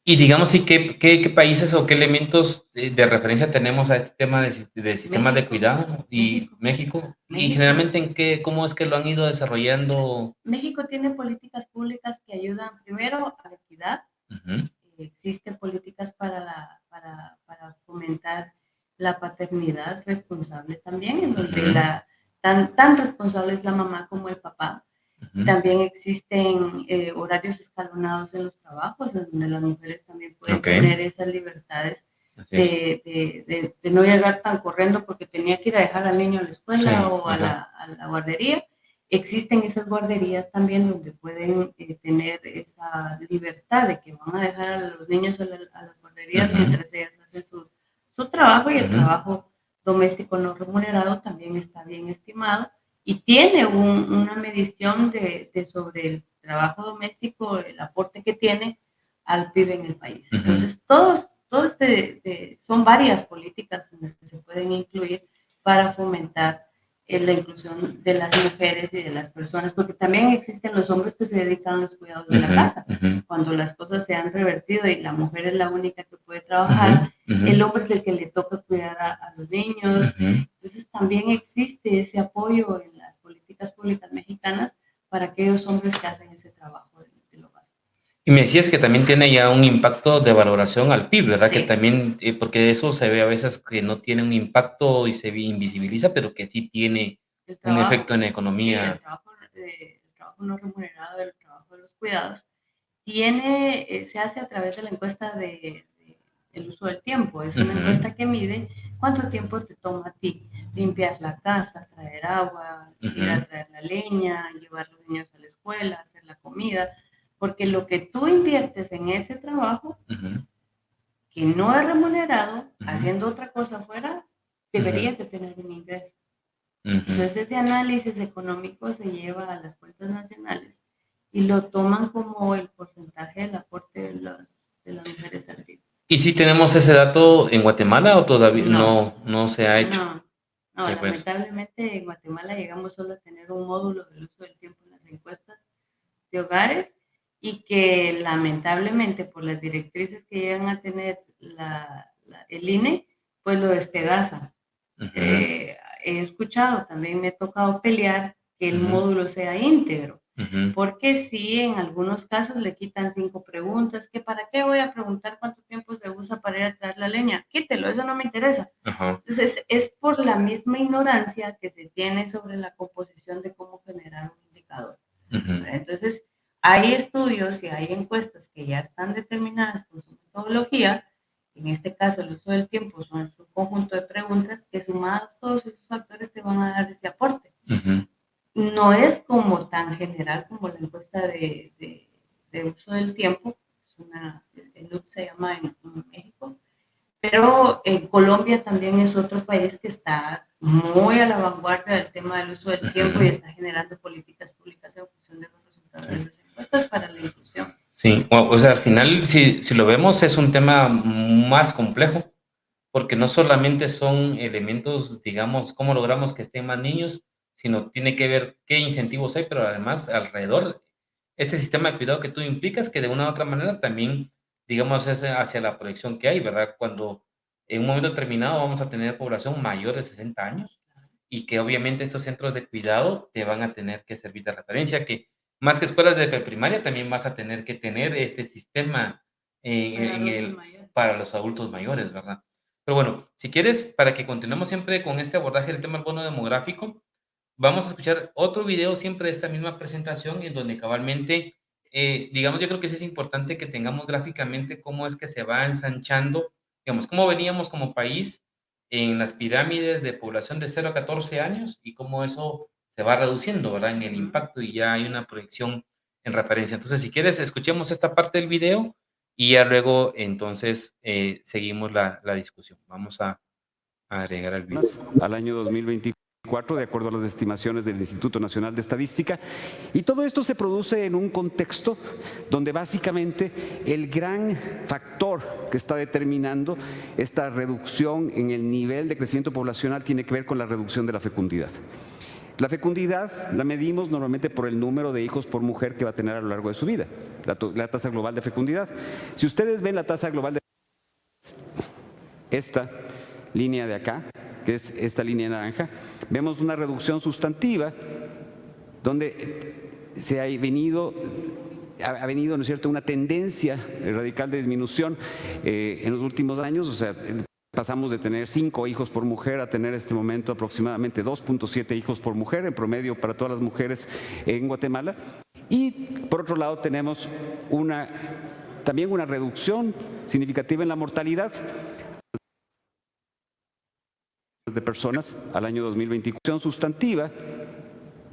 Y digamos, sí, ¿qué países o qué elementos de referencia tenemos a este tema de sistemas de México, cuidado y México, México? Y México. generalmente, cómo es que lo han ido desarrollando? México tiene políticas públicas que ayudan primero a la equidad. Ujú, Existen políticas para fomentar la paternidad responsable también, en donde ujú, tan responsable es la mamá como el papá. ujú. También existen horarios escalonados en los trabajos, en donde las mujeres también pueden Ok, tener esas libertades así es. de no llegar tan corriendo porque tenía que ir a dejar al niño a la Sí, escuela o ajá. a la guardería. Existen esas guarderías también donde pueden tener esa libertad de que van a dejar a los niños a las guarderías Ujú, mientras ellas hacen su trabajo y el ujú, trabajo doméstico no remunerado también está bien estimado y tiene una medición sobre el trabajo doméstico, el aporte que tiene al PIB en el país. ujú. Entonces, todos son varias políticas en las que se pueden incluir para fomentar la inclusión de las mujeres y de las personas, porque también existen los hombres que se dedican a los cuidados de la casa. Cuando las cosas se han revertido y la mujer es la única que puede trabajar, el hombre es el que le toca cuidar a los niños. Entonces también existe ese apoyo en las políticas públicas mexicanas para aquellos hombres que hacen ese trabajo del hogar. Y me decías que también tiene ya un impacto de valoración al PIB, ¿verdad? Sí. Que también, porque eso se ve a veces que no tiene un impacto y se invisibiliza, pero que sí tiene un efecto en la economía. Sí, el trabajo no remunerado, el trabajo de los cuidados, se hace a través de la encuesta el uso del tiempo. Es una encuesta que mide cuánto tiempo te toma a ti. Limpias la casa, traer agua, ir a traer la leña, llevar a los niños a la escuela, hacer la comida. Porque lo que tú inviertes en ese trabajo, que no es remunerado, haciendo otra cosa afuera, deberías de tener un ingreso. Entonces ese análisis económico se lleva a las cuentas nacionales y lo toman como el porcentaje del aporte de las mujeres al PIB. ¿Y si tenemos ese dato en Guatemala o todavía no se ha hecho? No, Sí, pues. lamentablemente en Guatemala llegamos solo a tener un módulo del uso del tiempo en las encuestas de hogares y que lamentablemente por las directrices que llegan a tener el INE, pues lo despedazan. He escuchado, también me ha tocado pelear que el módulo sea íntegro, porque sí, en algunos casos le quitan 5 preguntas, que para qué voy a preguntar cuánto tiempo se usa para ir a traer la leña, quítelo, eso no me interesa. Entonces es por la misma ignorancia que se tiene sobre la composición de cómo generar un indicador. Entonces hay estudios y hay encuestas que ya están determinadas con su metodología. En este caso, el uso del tiempo son un conjunto de preguntas que sumados todos esos factores te van a dar ese aporte. No es como tan general como la encuesta de uso del tiempo, el UT se llama en México, pero Colombia también es otro país que está muy a la vanguardia del tema del uso del tiempo y está generando políticas públicas en función de los resultados de las encuestas para la inclusión. Sí, o sea, al final, si lo vemos, es un tema más complejo, porque no solamente son elementos, digamos, cómo logramos que estén más niños, sino tiene que ver qué incentivos hay, pero además alrededor, este sistema de cuidado que tú implicas, que de una u otra manera también, digamos, es hacia la proyección que hay, ¿verdad? Cuando en un momento determinado vamos a tener población mayor de 60 años y que obviamente estos centros de cuidado te van a tener que servir de referencia, que más que escuelas de preprimaria, también vas a tener que tener este sistema para los adultos mayores, ¿verdad? Pero bueno, si quieres, para que continuemos siempre con este abordaje del tema del bono demográfico, vamos a escuchar otro video siempre de esta misma presentación en donde cabalmente, digamos, yo creo que sí es importante que tengamos gráficamente cómo es que se va ensanchando, digamos, cómo veníamos como país en las pirámides de población de 0 a 14 años y cómo eso se va reduciendo, ¿verdad? En el impacto y ya hay una proyección en referencia. Entonces, si quieres, escuchemos esta parte del video y ya luego, entonces, seguimos la discusión. Vamos a agregar el video. Al año 2024, de acuerdo a las estimaciones del Instituto Nacional de Estadística. Y todo esto se produce en un contexto donde básicamente el gran factor que está determinando esta reducción en el nivel de crecimiento poblacional tiene que ver con la reducción de la fecundidad. La fecundidad la medimos normalmente por el número de hijos por mujer que va a tener a lo largo de su vida, la tasa global de fecundidad. Si ustedes ven la tasa global de esta línea de acá, que es esta línea naranja, vemos una reducción sustantiva donde se ha venido, ¿no es cierto?, una tendencia radical de disminución en los últimos años. O sea, pasamos de tener 5 hijos por mujer a tener en este momento aproximadamente 2.7 hijos por mujer en promedio para todas las mujeres en Guatemala. Y por otro lado tenemos también una reducción significativa en la mortalidad de personas al año 2024, sustantiva,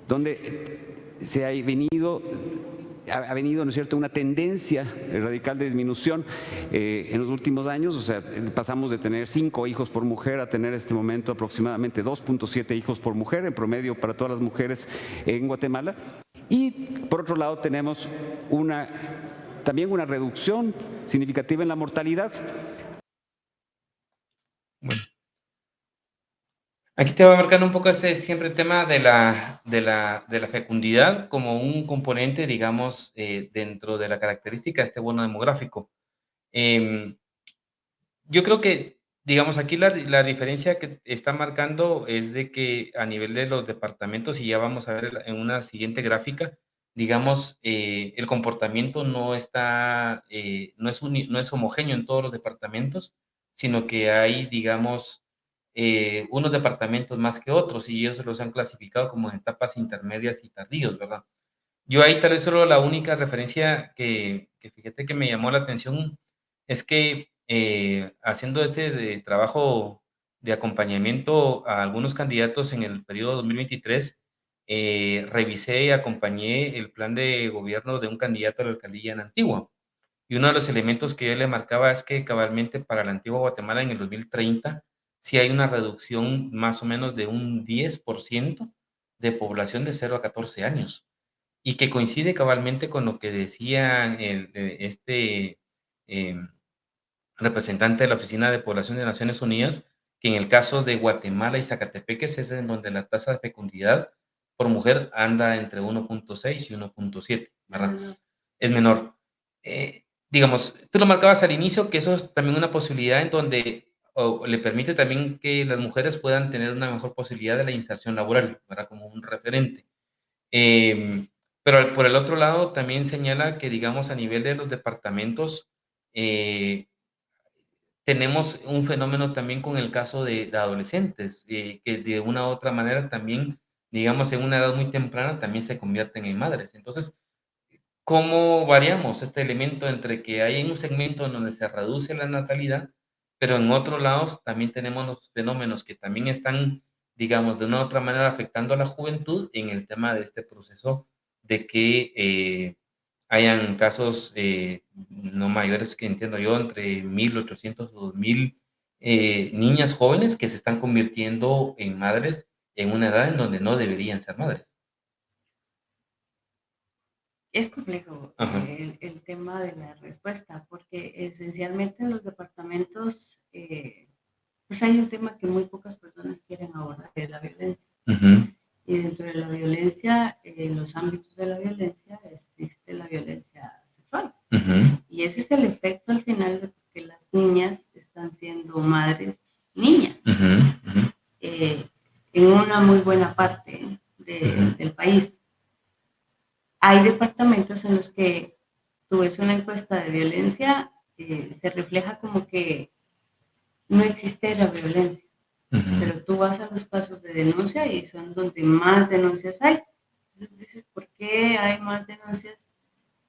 donde se ha venido, ¿no es cierto?, una tendencia radical de disminución en los últimos años. O sea, pasamos de tener 5 hijos por mujer a tener en este momento aproximadamente 2.7 hijos por mujer en promedio para todas las mujeres en Guatemala. Y por otro lado tenemos también una reducción significativa en la mortalidad Aquí te va a marcar un poco siempre tema de la fecundidad como un componente, digamos, dentro de la característica de este bono demográfico. Em, yo creo que, digamos, aquí la diferencia que está marcando es de que a nivel de los departamentos, y ya vamos a ver en una siguiente gráfica, digamos, el comportamiento no está, no es homogéneo en todos los departamentos, sino que hay, digamos, unos departamentos más que otros, y ellos los han clasificado como en etapas intermedias y tardíos, ¿verdad? Yo ahí tal vez solo la única referencia que fíjate que me llamó la atención es que, haciendo de trabajo de acompañamiento a algunos candidatos en el periodo 2023, revisé y acompañé el plan de gobierno de un candidato a la alcaldía en Antigua. Y uno de los elementos que yo le marcaba es que cabalmente para la Antigua Guatemala en el 2030 sí hay una reducción más o menos de un 10% de población de 0 a 14 años. Y que coincide cabalmente con lo que decía em, representante de la Oficina de Población de Naciones Unidas, que en el caso de Guatemala y Zacatepeques es en donde la tasa de fecundidad por mujer anda entre 1.6 y 1.7, ¿verdad? Es menor. Digamos, tú lo marcabas al inicio, que eso es también una posibilidad en donde le permite también que las mujeres puedan tener una mejor posibilidad de la inserción laboral, ¿verdad? Como un referente. Em, pero por el otro lado, también señala que, digamos, a nivel de los departamentos, eh, tenemos un fenómeno también con el caso de adolescentes, que de una u otra manera también, digamos, en una edad muy temprana también se convierten en madres. Entonces, ¿cómo variamos este elemento entre que hay un segmento en donde se reduce la natalidad, pero en otros lados también tenemos los fenómenos que también están, digamos, de una u otra manera afectando a la juventud en el tema de este proceso de que hayan casos no mayores que entiendo yo, entre 1.800 o 2.000 niñas jóvenes que se están convirtiendo en madres en una edad en donde no deberían ser madres? Es complejo Ajá. el tema de la respuesta, porque esencialmente en los departamentos, pues hay un tema que muy pocas personas quieren abordar, que es la violencia. Ujú, Y dentro de la violencia, en los ámbitos de la violencia, existe la violencia sexual. ujú, Y ese es el efecto al final de que las niñas están siendo madres niñas ujú, ujú, en una muy buena parte ujú. del país. Hay departamentos en los que tú ves una encuesta de violencia, se refleja como que no existe la violencia, Ujú, pero tú vas a los casos de denuncia y son donde más denuncias hay. Entonces dices, ¿por qué hay más denuncias?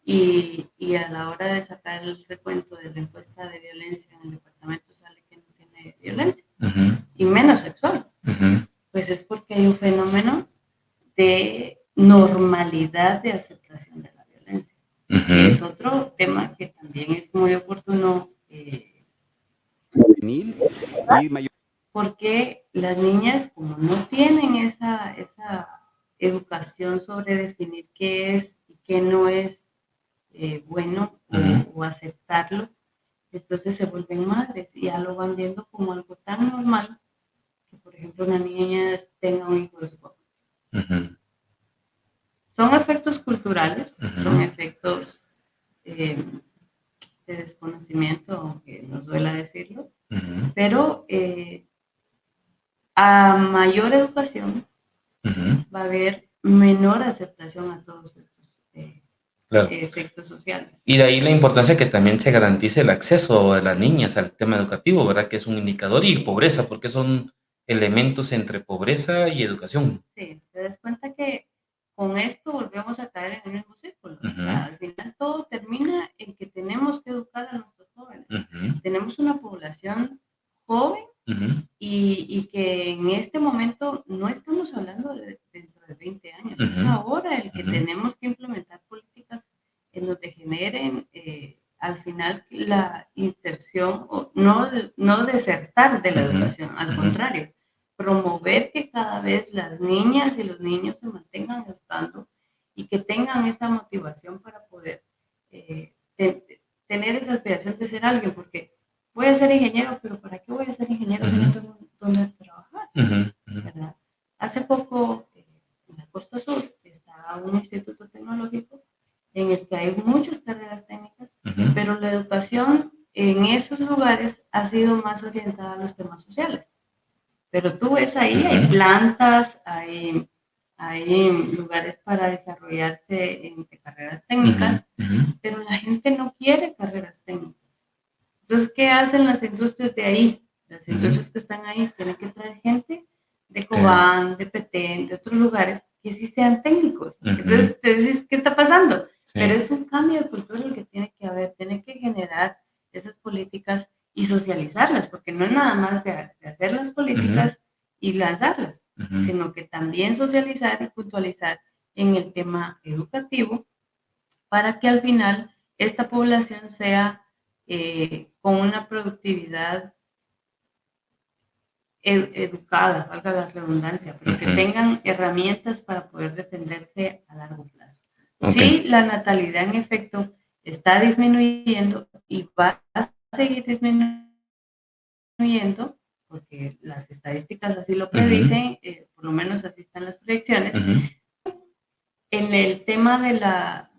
Y a la hora de sacar el recuento de la encuesta de violencia en el departamento sale que no tiene violencia, ujú, y menos sexual. ujú, Pues es porque hay un fenómeno de normalidad de aceptación de la violencia, que es ujú, otro tema que también es muy oportuno, juvenil y mayor. porque las niñas, como no tienen esa educación sobre definir qué es y qué no es bueno ujú, o aceptarlo, entonces se vuelven madres y ya lo van viendo como algo tan normal que, por ejemplo, una niña tenga un hijo de su papá. ujú, Son efectos culturales, son ujú, efectos eh, de desconocimiento, aunque nos duela decirlo, ujú, pero a mayor educación ujú. va a haber menor aceptación a todos estos Claro. efectos sociales. Y de ahí la importancia que también se garantice el acceso de las niñas al tema educativo, ¿verdad? Que es un indicador, y pobreza, porque son elementos entre pobreza y educación. Sí, te das cuenta que con esto volvemos a caer en el mismo círculo. O Ujú, sea, al final todo termina en que tenemos que educar a nuestros jóvenes. ujú, Tenemos una población joven ujú, y que en este momento no estamos hablando de dentro de 20 años, es ujú, ahora el que ujú, tenemos que implementar políticas en donde generen al final la inserción, o no desertar de la ujú, educación, al ujú, contrario, promover que cada vez las niñas y los niños se mantengan educando y que tengan esa motivación para poder tener esa aspiración de ser alguien, porque voy a ser ingeniero, pero ¿para qué voy a ser ingeniero si no ujú, tengo dónde trabajar? ujú, ujú. hay muchas carreras técnicas, Ujú. pero la educación en esos lugares ha sido más orientada a los temas sociales. Pero tú ves ahí, hay Ujú. plantas, hay lugares para desarrollarse en carreras técnicas, Ujú. pero la gente no quiere carreras técnicas. Entonces, ¿qué hacen las industrias de ahí? Las industrias que están ahí tienen que traer gente de Cobán, de Petén, de otros lugares que sí sean técnicos. Ujú. Entonces, te decís, ¿qué está pasando? Sí. Pero es un cambio de cultura el que tiene que haber, tiene que generar esas políticas y socializarlas, porque no es nada más de hacer las políticas y lanzarlas, Ujú. sino que también socializar y puntualizar en el tema educativo para que al final esta población sea con una productividad educada, valga la redundancia, pero que Ujú. tengan herramientas para poder defenderse a largo plazo. Ok. Sí, la natalidad en efecto está disminuyendo y va a seguir disminuyendo, porque las estadísticas así lo predicen, por lo menos así están las proyecciones. Ujú. En el tema de la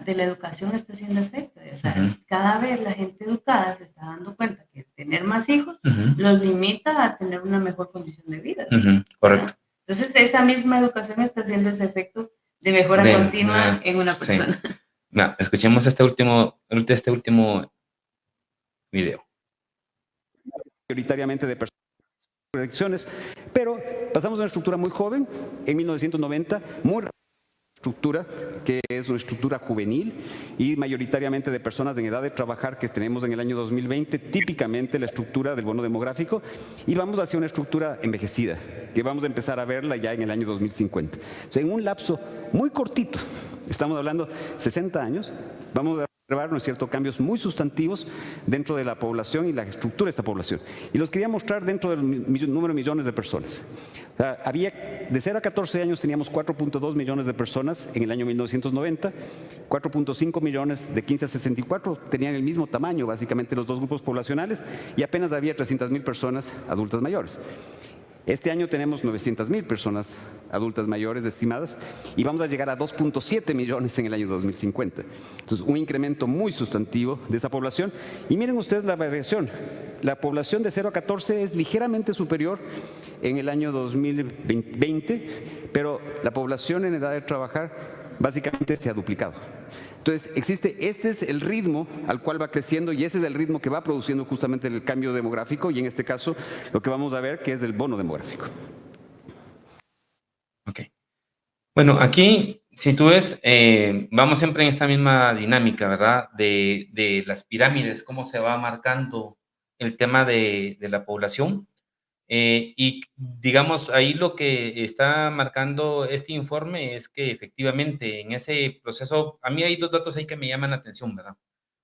educación está haciendo efecto. O sea, Ujú. cada vez la gente educada se está dando cuenta que tener más hijos Ujú. los limita a tener una mejor condición de vida. Ujú. Correcto. ¿Verdad? Entonces, esa misma educación está haciendo ese efecto de mejora continua en una Sí. persona. No, escuchemos este último video. Mayoritariamente de elecciones, pero pasamos de una estructura muy joven, en 1990, muy estructura que es una estructura juvenil y mayoritariamente de personas en edad de trabajar que tenemos en el año 2020, típicamente la estructura del bono demográfico, y vamos hacia una estructura envejecida, que vamos a empezar a verla ya en el año 2050. O sea, en un lapso muy cortito, estamos hablando 60 años, vamos a observar, ¿no es cierto?, cambios muy sustantivos dentro de la población y la estructura de esta población. Y los quería mostrar dentro del número de millones de personas. O sea, de 0 a 14 años teníamos 4.2 millones de personas en el año 1990, 4.5 millones de 15 a 64 tenían el mismo tamaño, básicamente los dos grupos poblacionales, y apenas había 300.000 personas adultas mayores. Este año tenemos 900.000 personas adultas mayores estimadas y vamos a llegar a 2.7 millones en el año 2050. Entonces, un incremento muy sustantivo de esa población. Y miren ustedes la variación. La población de 0 a 14 es ligeramente superior en el año 2020, pero la población en edad de trabajar básicamente se ha duplicado. Entonces, este es el ritmo al cual va creciendo y ese es el ritmo que va produciendo justamente el cambio demográfico y en este caso lo que vamos a ver que es el bono demográfico. Ok. Bueno, aquí, si tú ves, vamos siempre en esta misma dinámica, ¿verdad? De las pirámides, cómo se va marcando el tema de la población. Y digamos, ahí lo que está marcando este informe es que efectivamente en ese proceso, a mí hay dos datos ahí que me llaman la atención, ¿verdad?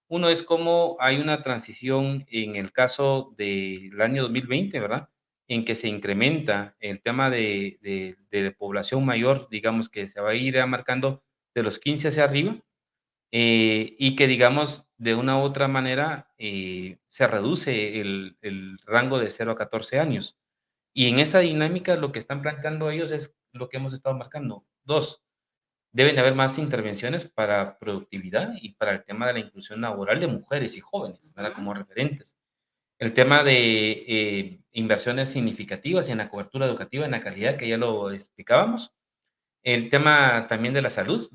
Uno es cómo hay una transición en el caso del año 2020, ¿verdad? En que se incrementa el tema de población mayor, digamos que se va a ir marcando de los 15 hacia arriba, y que digamos de una u otra manera se reduce el rango de 0 a 14 años. Y en esa dinámica lo que están planteando ellos es lo que hemos estado marcando. Dos, deben de haber más intervenciones para productividad y para el tema de la inclusión laboral de mujeres y jóvenes, ¿verdad? Como referentes. El tema de inversiones significativas en la cobertura educativa, en la calidad, que ya lo explicábamos. El tema también de la salud,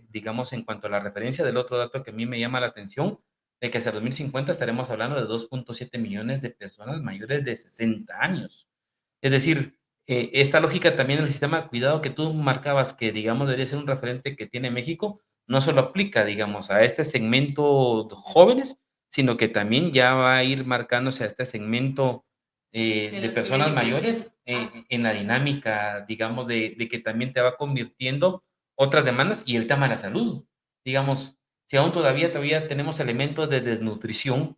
digamos, en cuanto a la referencia del otro dato que a mí me llama la atención, de que hacia 2050 estaremos hablando de 2.7 millones de personas mayores de 60 años. Es decir, esta lógica también del sistema de cuidado que tú marcabas, que digamos debería ser un referente que tiene México, no solo aplica, digamos, a este segmento de jóvenes, sino que también ya va a ir marcándose a este segmento de personas mayores en la dinámica, digamos, de que también te va convirtiendo otras demandas y el tema de la salud. Digamos, si aún todavía tenemos elementos de desnutrición,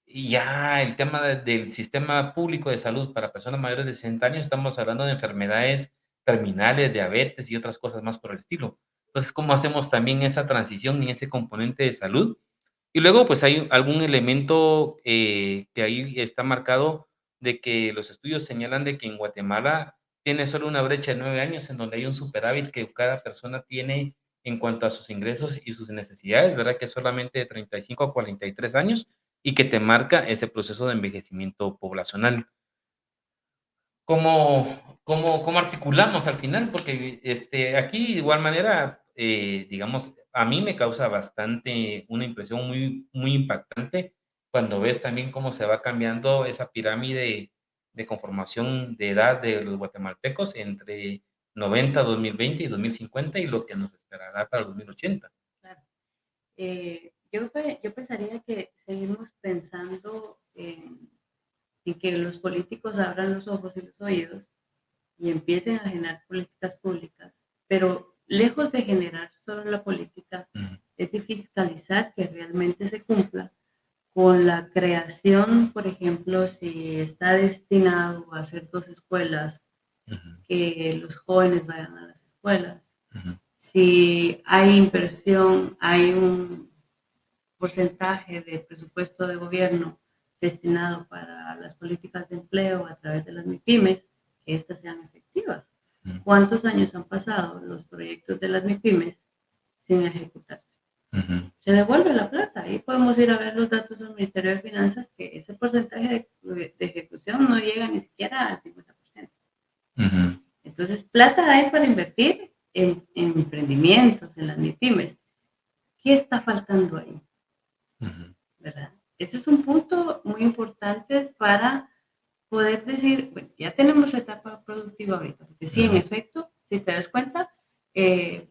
y ya el tema del sistema público de salud para personas mayores de 60 años, estamos hablando de enfermedades terminales, diabetes y otras cosas más por el estilo. Entonces, ¿cómo hacemos también esa transición en ese componente de salud? Y luego, pues hay algún elemento que ahí está marcado de que los estudios señalan de que en Guatemala tiene solo una brecha de 9 años en donde hay un superávit que cada persona tiene en cuanto a sus ingresos y sus necesidades, ¿verdad? Que es solamente de 35 a 43 años y que te marca ese proceso de envejecimiento poblacional. ¿Cómo articulamos al final? Porque aquí, de igual manera, digamos, a mí me causa bastante una impresión muy, muy impactante cuando ves también cómo se va cambiando esa pirámide de conformación de edad de los guatemaltecos entre 90, 2020 y 2050 y lo que nos esperará para 2080. Claro. Yo pensaría que seguimos pensando en que los políticos abran los ojos y los oídos y empiecen a generar políticas públicas, pero lejos de generar solo la política, Ujú, es de fiscalizar que realmente se cumpla con la creación, por ejemplo, si está destinado a hacer 2 escuelas, ujú, que los jóvenes vayan a las escuelas. ujú, Si hay inversión, hay un porcentaje de presupuesto de gobierno destinado para las políticas de empleo a través de las MIPIMES, que éstas sean efectivas. ujú, ¿Cuántos años han pasado los proyectos de las MIPIMES sin ejecutarse? ujú, Se devuelve la plata. Ahí podemos ir a ver los datos del Ministerio de Finanzas, que ese porcentaje de ejecución no llega ni siquiera al 50%. ujú, Entonces, plata hay para invertir en emprendimientos, en las MIPIMES. ¿Qué está faltando ahí? ujú, ¿Verdad? Ese es un punto muy importante para poder decir, bueno, ya tenemos etapa productiva ahorita, porque sí, en ujú. efecto, si te das cuenta, eh,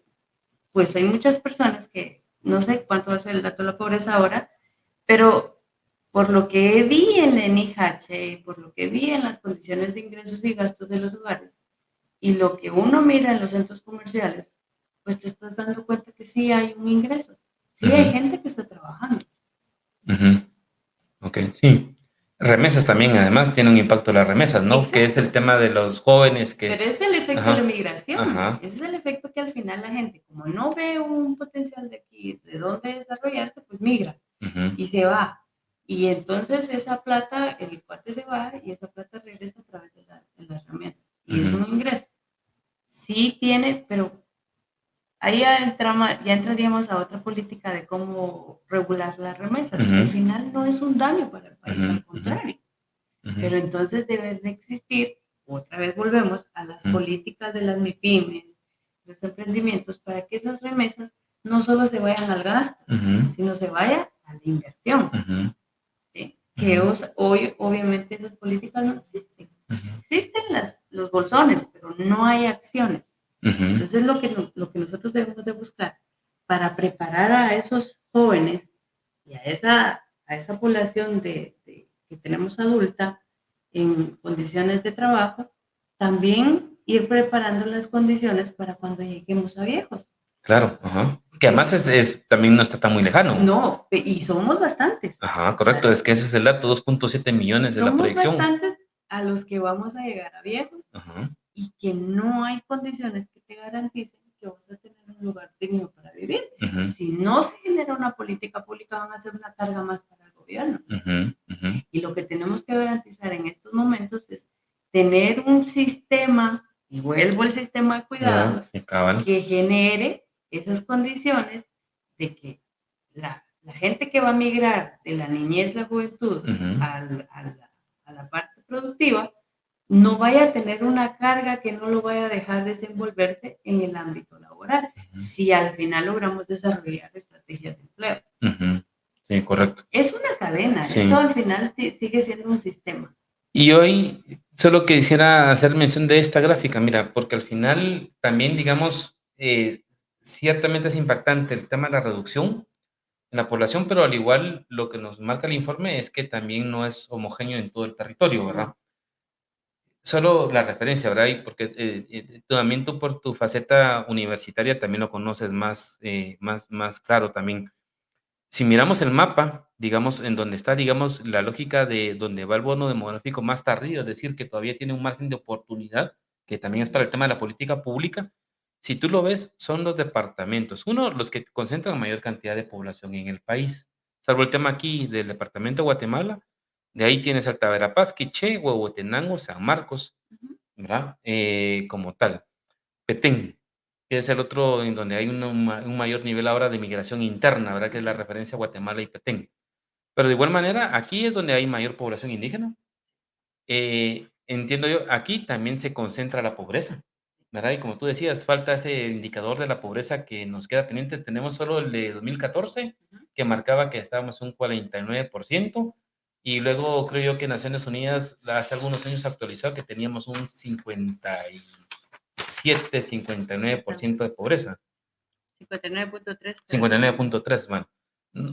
pues hay muchas personas que no sé cuánto va a ser el dato de la pobreza ahora, pero por lo que vi en el NIH y por lo que vi en las condiciones de ingresos y gastos de los hogares y lo que uno mira en los centros comerciales, pues te estás dando cuenta que sí hay un ingreso, sí hay Ujú, gente que está trabajando. ujú. Ok, sí. Remesas también, además, tiene un impacto las remesas, ¿no? Que es el Exacto. tema de los jóvenes Pero que... es el efecto de la Ajá, migración. ajá, Ese es el efecto que al final la gente, como no ve un potencial de aquí, de dónde desarrollarse, pues migra ujú, y se va. Y entonces esa plata, el cuate se va y esa plata regresa a través de las remesas. Y es ujú, un ingreso. Sí tiene, pero ahí ya entraríamos a otra política de cómo regular las remesas, que al ujú, final no es un daño para el país, ujú, al ujú, contrario. ujú, Pero entonces deben de existir, otra vez volvemos a las ujú, políticas de las MIPIMES, los emprendimientos, para que esas remesas no solo se vayan al gasto, ujú, sino se vaya a la inversión. ujú, ¿Sí? Que ujú, hoy obviamente esas políticas no existen. ujú, Existen los bolsones, pero no hay acciones. ujú, Entonces lo que nosotros debemos de buscar para preparar a esos jóvenes y a esa población que tenemos adulta en condiciones de trabajo, también ir preparando las condiciones para cuando lleguemos a viejos. claro, ajá. Que Porque además también no está tan muy lejano. no, y somos bastantes. Ajá, O sea, correcto, es que ese es el dato, 2.7 millones de la somos proyección. bastantes a los que vamos a llegar a viejos Ajá, y que no hay condiciones que te garanticen que vas a tener un lugar digno para vivir. ujú, Si no se genera una política pública, van a ser una carga más para el gobierno. ujú, ujú. Y lo que tenemos que garantizar en estos momentos es tener un sistema, y vuelvo al sistema de Ah, cuidados, sí, cabal. que genere esas condiciones de que la gente que va a migrar de la niñez, la juventud, Ujú, a la parte productiva, no vaya a tener una carga que no lo vaya a dejar desenvolverse en el ámbito laboral, ujú, si al final logramos desarrollar estrategias de empleo. ujú. Sí, correcto. Es una cadena, esto Sí. al final sigue siendo un sistema. Y hoy solo quisiera hacer mención de esta gráfica, mira, porque al final también, digamos, ciertamente es impactante el tema de la reducción en la población, pero al igual lo que nos marca el informe es que también no es homogéneo en todo el territorio, ¿verdad? Solo la referencia, ¿verdad? Y porque también tú por tu faceta universitaria también lo conoces más claro también. Si miramos el mapa, digamos, en donde está, digamos, la lógica de donde va el bono demográfico más tardío, es decir, que todavía tiene un margen de oportunidad, que también es para el tema de la política pública. Si tú lo ves, son los departamentos. Uno, los que concentran mayor cantidad de población en el país, salvo el tema aquí del departamento de Guatemala. De ahí tienes Alta Verapaz, Quiché, Huehuetenango, San Marcos, Ujú. ¿verdad? Como tal. Petén, que es el otro en donde hay un mayor nivel ahora de migración interna, ¿verdad? Que es la referencia a Guatemala y Petén. Pero de igual manera, aquí es donde hay mayor población indígena. Entiendo yo, aquí también se concentra la pobreza, ¿verdad? Y como tú decías, falta ese indicador de la pobreza que nos queda pendiente. Tenemos solo el de 2014, que marcaba que estábamos un 49%, y luego creo yo que Naciones Unidas hace algunos años actualizó que teníamos un 57, 59% de pobreza. 59.3. 59.3, bueno.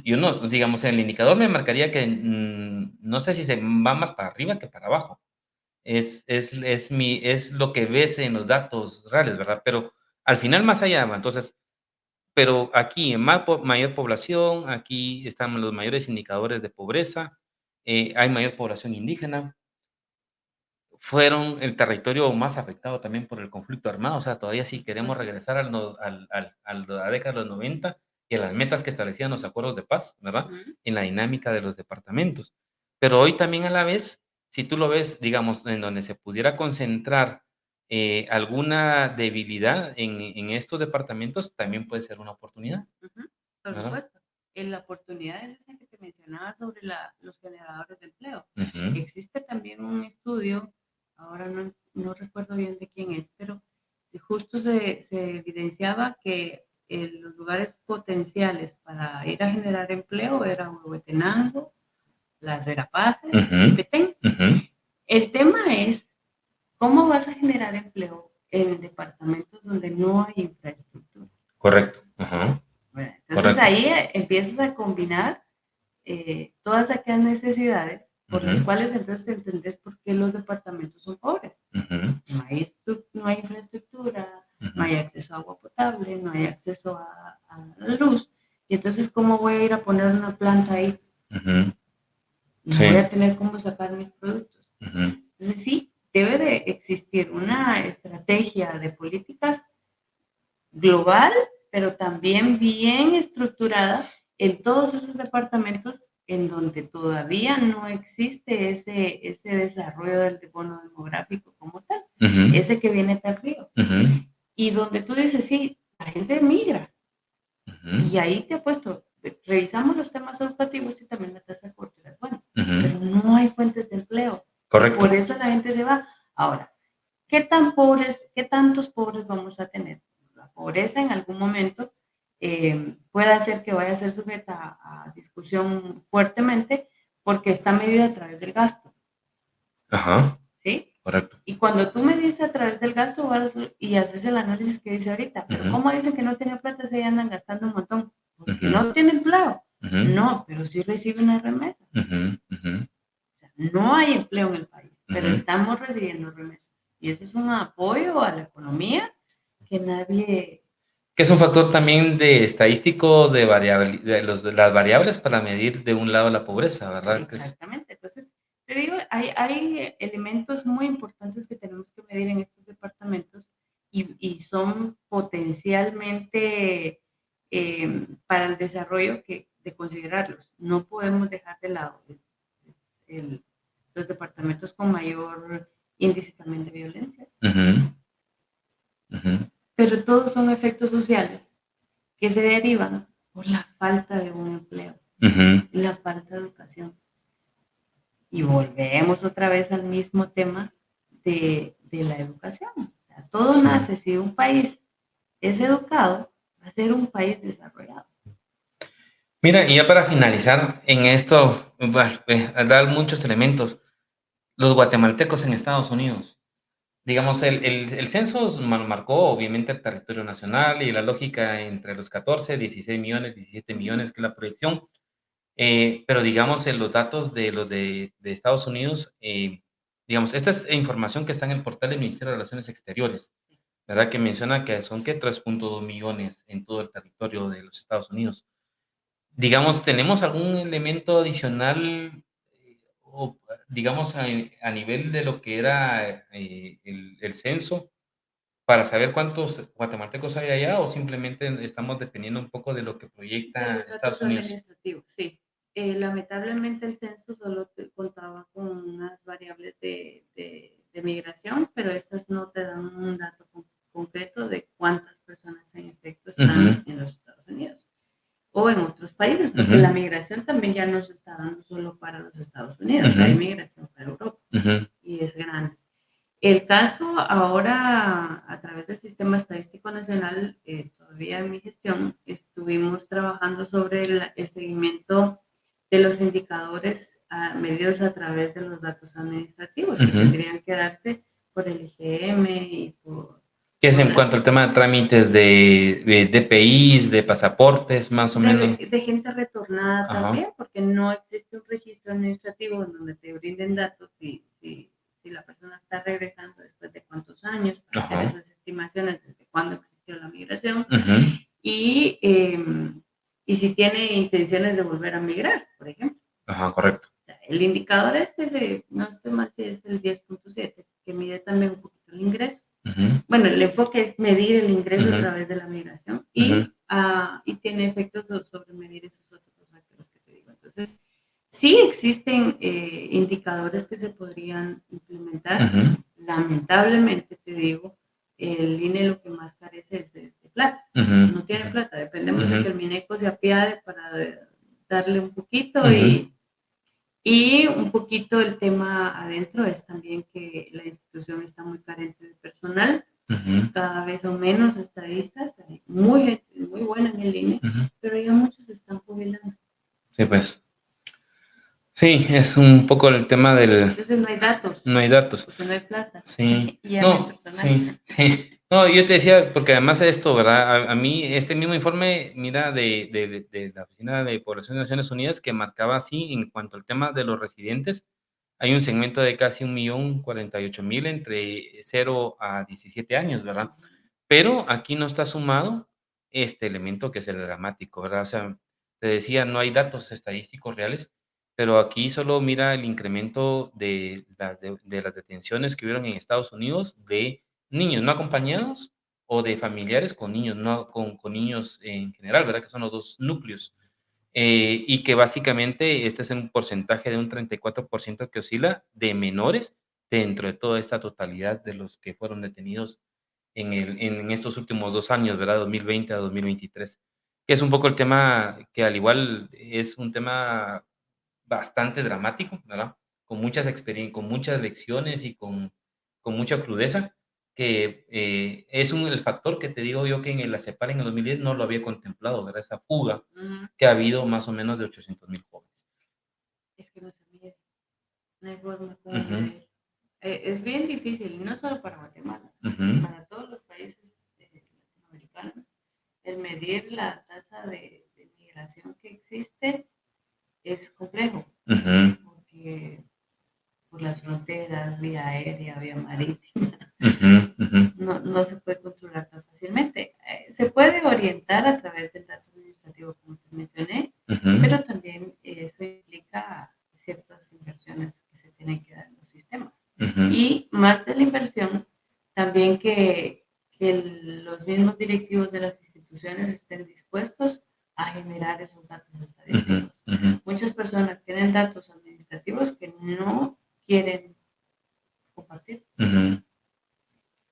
Yo no, digamos, en el indicador me marcaría que no sé si se va más para arriba que para abajo. Es lo que ves en los datos reales, ¿verdad? Pero al final más allá, ¿va? Entonces, pero aquí en mayor población, aquí están los mayores indicadores de pobreza, hay mayor población indígena, fueron el territorio más afectado también por el conflicto armado. O sea, todavía si queremos regresar a la década de los 90 y a las metas que establecían los acuerdos de paz, ¿verdad? En la dinámica de los departamentos. Pero hoy también a la vez, si tú lo ves, digamos, en donde se pudiera concentrar alguna debilidad en estos departamentos, también puede ser una oportunidad. Por ¿verdad? supuesto. La oportunidad es esa que te mencionaba sobre los generadores de empleo. Ujú, Existe también un estudio, ahora no recuerdo bien de quién es, pero justo se evidenciaba que los lugares potenciales para ir a generar empleo eran Huehuetenango, Las Verapaces y ujú, Petén. ujú. El tema es cómo vas a generar empleo en departamentos donde no hay infraestructura. Correcto. Ajá, Bueno, entonces correcto. ahí empiezas a combinar todas aquellas necesidades por las Ujú, cuales entonces te entendés por qué los departamentos son pobres. ujú, No hay infraestructura, no ujú, hay acceso a agua potable, no hay acceso a la luz. Y entonces, ¿cómo voy a ir a poner una planta ahí? ujú. No voy Sí. a tener cómo sacar mis productos. Ujú, Entonces, sí, debe de existir una estrategia de políticas global, pero también bien estructurada en todos esos departamentos en donde todavía no existe ese desarrollo del bono demográfico como tal, ujú, ese que viene tardío. ujú, Y donde tú dices, sí, la gente migra. ujú, Y ahí te apuesto, revisamos los temas educativos y también la tasa de cobertura es buena, ujú. pero no hay fuentes de empleo. Correcto. Por eso la gente se va. Ahora, ¿qué tantos pobres vamos a tener? La pobreza en algún momento puede hacer que vaya a ser sujeta a discusión fuertemente porque está medida a través del gasto, Ajá, ¿sí? correcto. Y cuando tú me dices a través del gasto vas y haces el análisis que dice ahorita, pero Ujú, ¿cómo dicen que no tienen plata si andan gastando un montón? Porque ujú, no tienen empleo. ujú, No, pero sí reciben una remesa. ujú, ujú, O sea, no hay empleo en el país, pero ujú. estamos recibiendo remesas. Y ese es un apoyo a la economía que nadie... Que es un factor también de estadístico de de las variables para medir de un lado la pobreza, ¿verdad? Que es, Exactamente. Entonces, te digo, hay elementos muy importantes que tenemos que medir en estos departamentos y son potencialmente para el desarrollo de considerarlos. No podemos dejar de lado el- los departamentos con mayor índice también de violencia, ujú, ujú, pero todos son efectos sociales que se derivan por la falta de un empleo, ujú. la falta de educación. Y volvemos otra vez al mismo tema de la educación. O sea, todo Sí. nace, si un país es educado, va a ser un país desarrollado. Mira, y ya para finalizar en esto, bueno, dar muchos elementos. Los guatemaltecos en Estados Unidos. Digamos, el censo marcó obviamente el territorio nacional y la lógica entre los 14, 16 millones, 17 millones, que es la proyección. Pero digamos, en los datos de los de Estados Unidos, digamos, esta es información que está en el portal del Ministerio de Relaciones Exteriores, ¿verdad? Que menciona que son que 3.2 millones en todo el territorio de los Estados Unidos. Digamos, ¿tenemos algún elemento adicional o digamos a nivel de lo que era el censo para saber cuántos guatemaltecos hay allá o simplemente estamos dependiendo un poco de lo que De proyecta los datos Estados Unidos? administrativos, sí. Lamentablemente el censo solo contaba con unas variables de migración, pero estas no te dan un dato concreto de cuántas personas en efecto están en los Estados Unidos o en otros países, porque la migración también ya no se está dando solo para los Estados Unidos, hay migración para Europa y es grande. El caso ahora, a través del Sistema Estadístico Nacional, todavía en mi gestión, estuvimos trabajando sobre el seguimiento de los indicadores medidos a través de los datos administrativos que tendrían que darse por el IGM y por... ¿Qué es en cuanto al tema de trámites de DPIs, de pasaportes, más o menos? De gente retornada también, porque no existe un registro administrativo en donde te brinden datos si la persona está regresando después de cuántos años, para hacer esas estimaciones desde cuándo existió la migración, y si tiene intenciones de volver a migrar, por ejemplo. Correcto. El indicador no estoy mal si es el 10.7, que mide también un poquito el ingreso. Bueno, el enfoque es medir el ingreso a través de la migración y tiene efectos sobre medir esos otros factores que te digo. Entonces, sí existen indicadores que se podrían implementar. Lamentablemente, te digo, el INE lo que más carece es de plata. No tiene plata. Dependemos de que el MINECO se apiade para darle un poquito y un poquito el tema adentro es también que la institución está muy carente de personal. Cada vez son menos estadistas, hay muy buena en el INE, pero ya muchos están jubilando. Sí, pues. Sí, es un poco el tema del... Entonces no hay datos. No hay datos. Porque no hay plata. Sí. Y ya no hay personal. Sí. No, yo te decía, porque además de esto, ¿verdad? A mí, este mismo informe, mira, de la Oficina de Población de Naciones Unidas, que marcaba así, en cuanto al tema de los residentes, hay un segmento de casi 1.048.000 entre 0 a 17 años, ¿verdad? Pero aquí no está sumado este elemento que es el dramático, ¿verdad? O sea, te decía, no hay datos estadísticos reales, pero aquí solo mira el incremento de las detenciones que hubieron en Estados Unidos de niños no acompañados o de familiares con niños, no con niños en general, ¿verdad? Que son los dos núcleos. Y que básicamente este es un porcentaje de un 34% que oscila de menores dentro de toda esta totalidad de los que fueron detenidos en estos últimos 2 años, ¿verdad? 2020 a 2023. Que es un poco el tema que al igual es un tema bastante dramático, ¿verdad? Con muchas con muchas lecciones y con mucha crudeza, que es el factor que te digo yo que en la CEPAL en el 2010 no lo había contemplado, ¿verdad? Esa fuga que ha habido más o menos de 800,000 jóvenes. Es que no se mide, no hay forma como medir. Es bien difícil, y no solo para Guatemala, para todos los países latinoamericanos, el medir la tasa de migración que existe es complejo, porque por las fronteras, vía aérea, vía marítima, no se puede controlar tan fácilmente. Se puede orientar a través del dato administrativo, como te mencioné, pero también eso implica ciertas inversiones que se tienen que dar en los sistemas. Y más de la inversión, también que los mismos directivos de las instituciones estén dispuestos a generar esos datos estadísticos. Muchas personas tienen datos administrativos que no quieren compartir.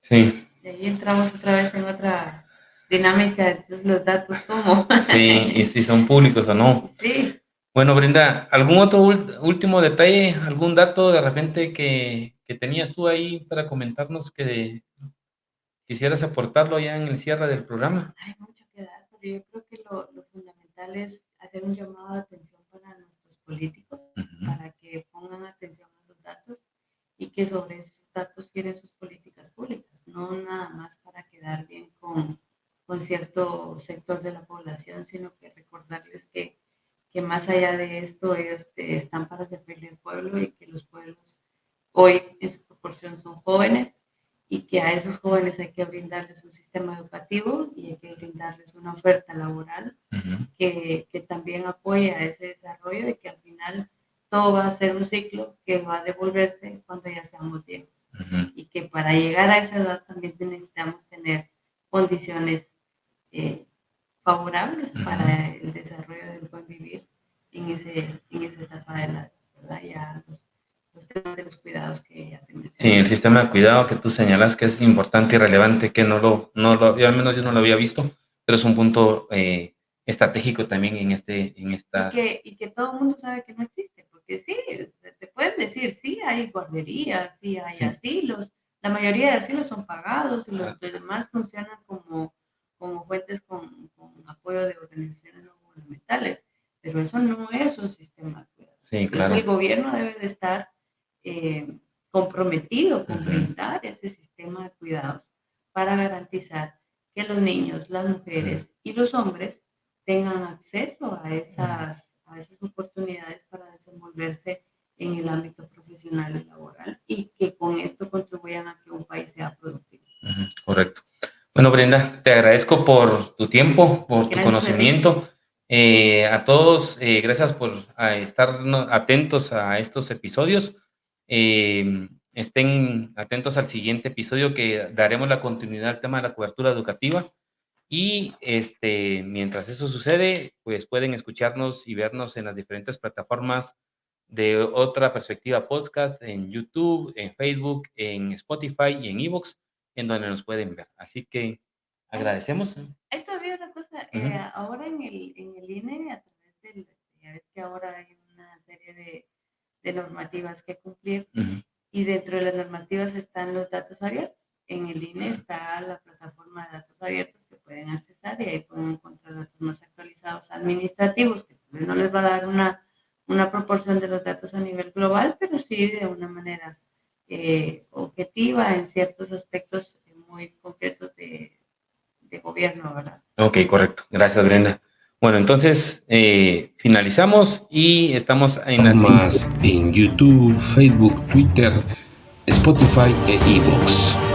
Sí. Y ahí entramos otra vez en otra dinámica, entonces los datos cómo. Sí, y si son públicos o no. Sí. Bueno, Brenda, ¿algún otro último detalle, algún dato de repente que tenías tú ahí para comentarnos que quisieras aportarlo ya en el cierre del programa? Hay mucho que dar, pero yo creo que lo fundamental es hacer un llamado de atención para nuestros políticos, para que pongan atención a los datos y que sobre esos datos tienen sus políticas públicas, no nada más para quedar bien con cierto sector de la población, sino que recordarles que más allá de esto ellos están para servirle al pueblo y que los pueblos hoy en su proporción son jóvenes y que a esos jóvenes hay que brindarles un sistema educativo y hay que brindarles una oferta laboral que también apoye a ese desarrollo y que al final todo va a ser un ciclo que va a devolverse cuando ya seamos viejos. Y que para llegar a esa edad también necesitamos tener condiciones favorables para el desarrollo del buen vivir en esa etapa de la edad, ¿verdad? Ya los temas de los cuidados que ya te mencioné. Sí, el sistema de cuidado que tú señalas que es importante y relevante, que yo al menos yo no lo había visto, pero es un punto estratégico también en esta... Y que todo el mundo sabe que no existe, porque sí, te pueden decir, sí hay guarderías, sí hay Sí. asilos, la mayoría de asilos son pagados y Ah. los demás funcionan como fuentes con apoyo de organizaciones no gubernamentales, pero eso no es un sistema de cuidado. Sí, claro. Entonces el gobierno debe de estar comprometido con Ujú. brindar ese sistema de cuidados para garantizar que los niños, las mujeres y los hombres tengan acceso a esas oportunidades para desenvolverse en el ámbito profesional y laboral y que con esto contribuyan a que un país sea productivo. Ujú, correcto. Bueno, Brenda, te agradezco por tu tiempo, por tu Gracias, conocimiento. A todos, gracias por estar atentos a estos episodios. Estén atentos al siguiente episodio que daremos la continuidad al tema de la cobertura educativa. Y mientras eso sucede, pues pueden escucharnos y vernos en las diferentes plataformas de Otra Perspectiva Podcast, en YouTube, en Facebook, en Spotify y en iVoox, en donde nos pueden ver. Así que agradecemos. Hay todavía una cosa, Ujú. ahora en el INE, a través del, ya ves que ahora hay una serie de normativas que cumplir, Ujú. y dentro de las normativas están los datos abiertos. En el INE está la plataforma de datos abiertos que pueden accesar y ahí pueden encontrar datos más actualizados administrativos, que tal vez no les va a dar una proporción de los datos a nivel global, pero sí de una manera objetiva en ciertos aspectos muy concretos de gobierno, ¿verdad? Ok, correcto. Gracias, Brenda. Bueno, entonces finalizamos y estamos en la Más en YouTube, Facebook, Twitter, Spotify e iVoox.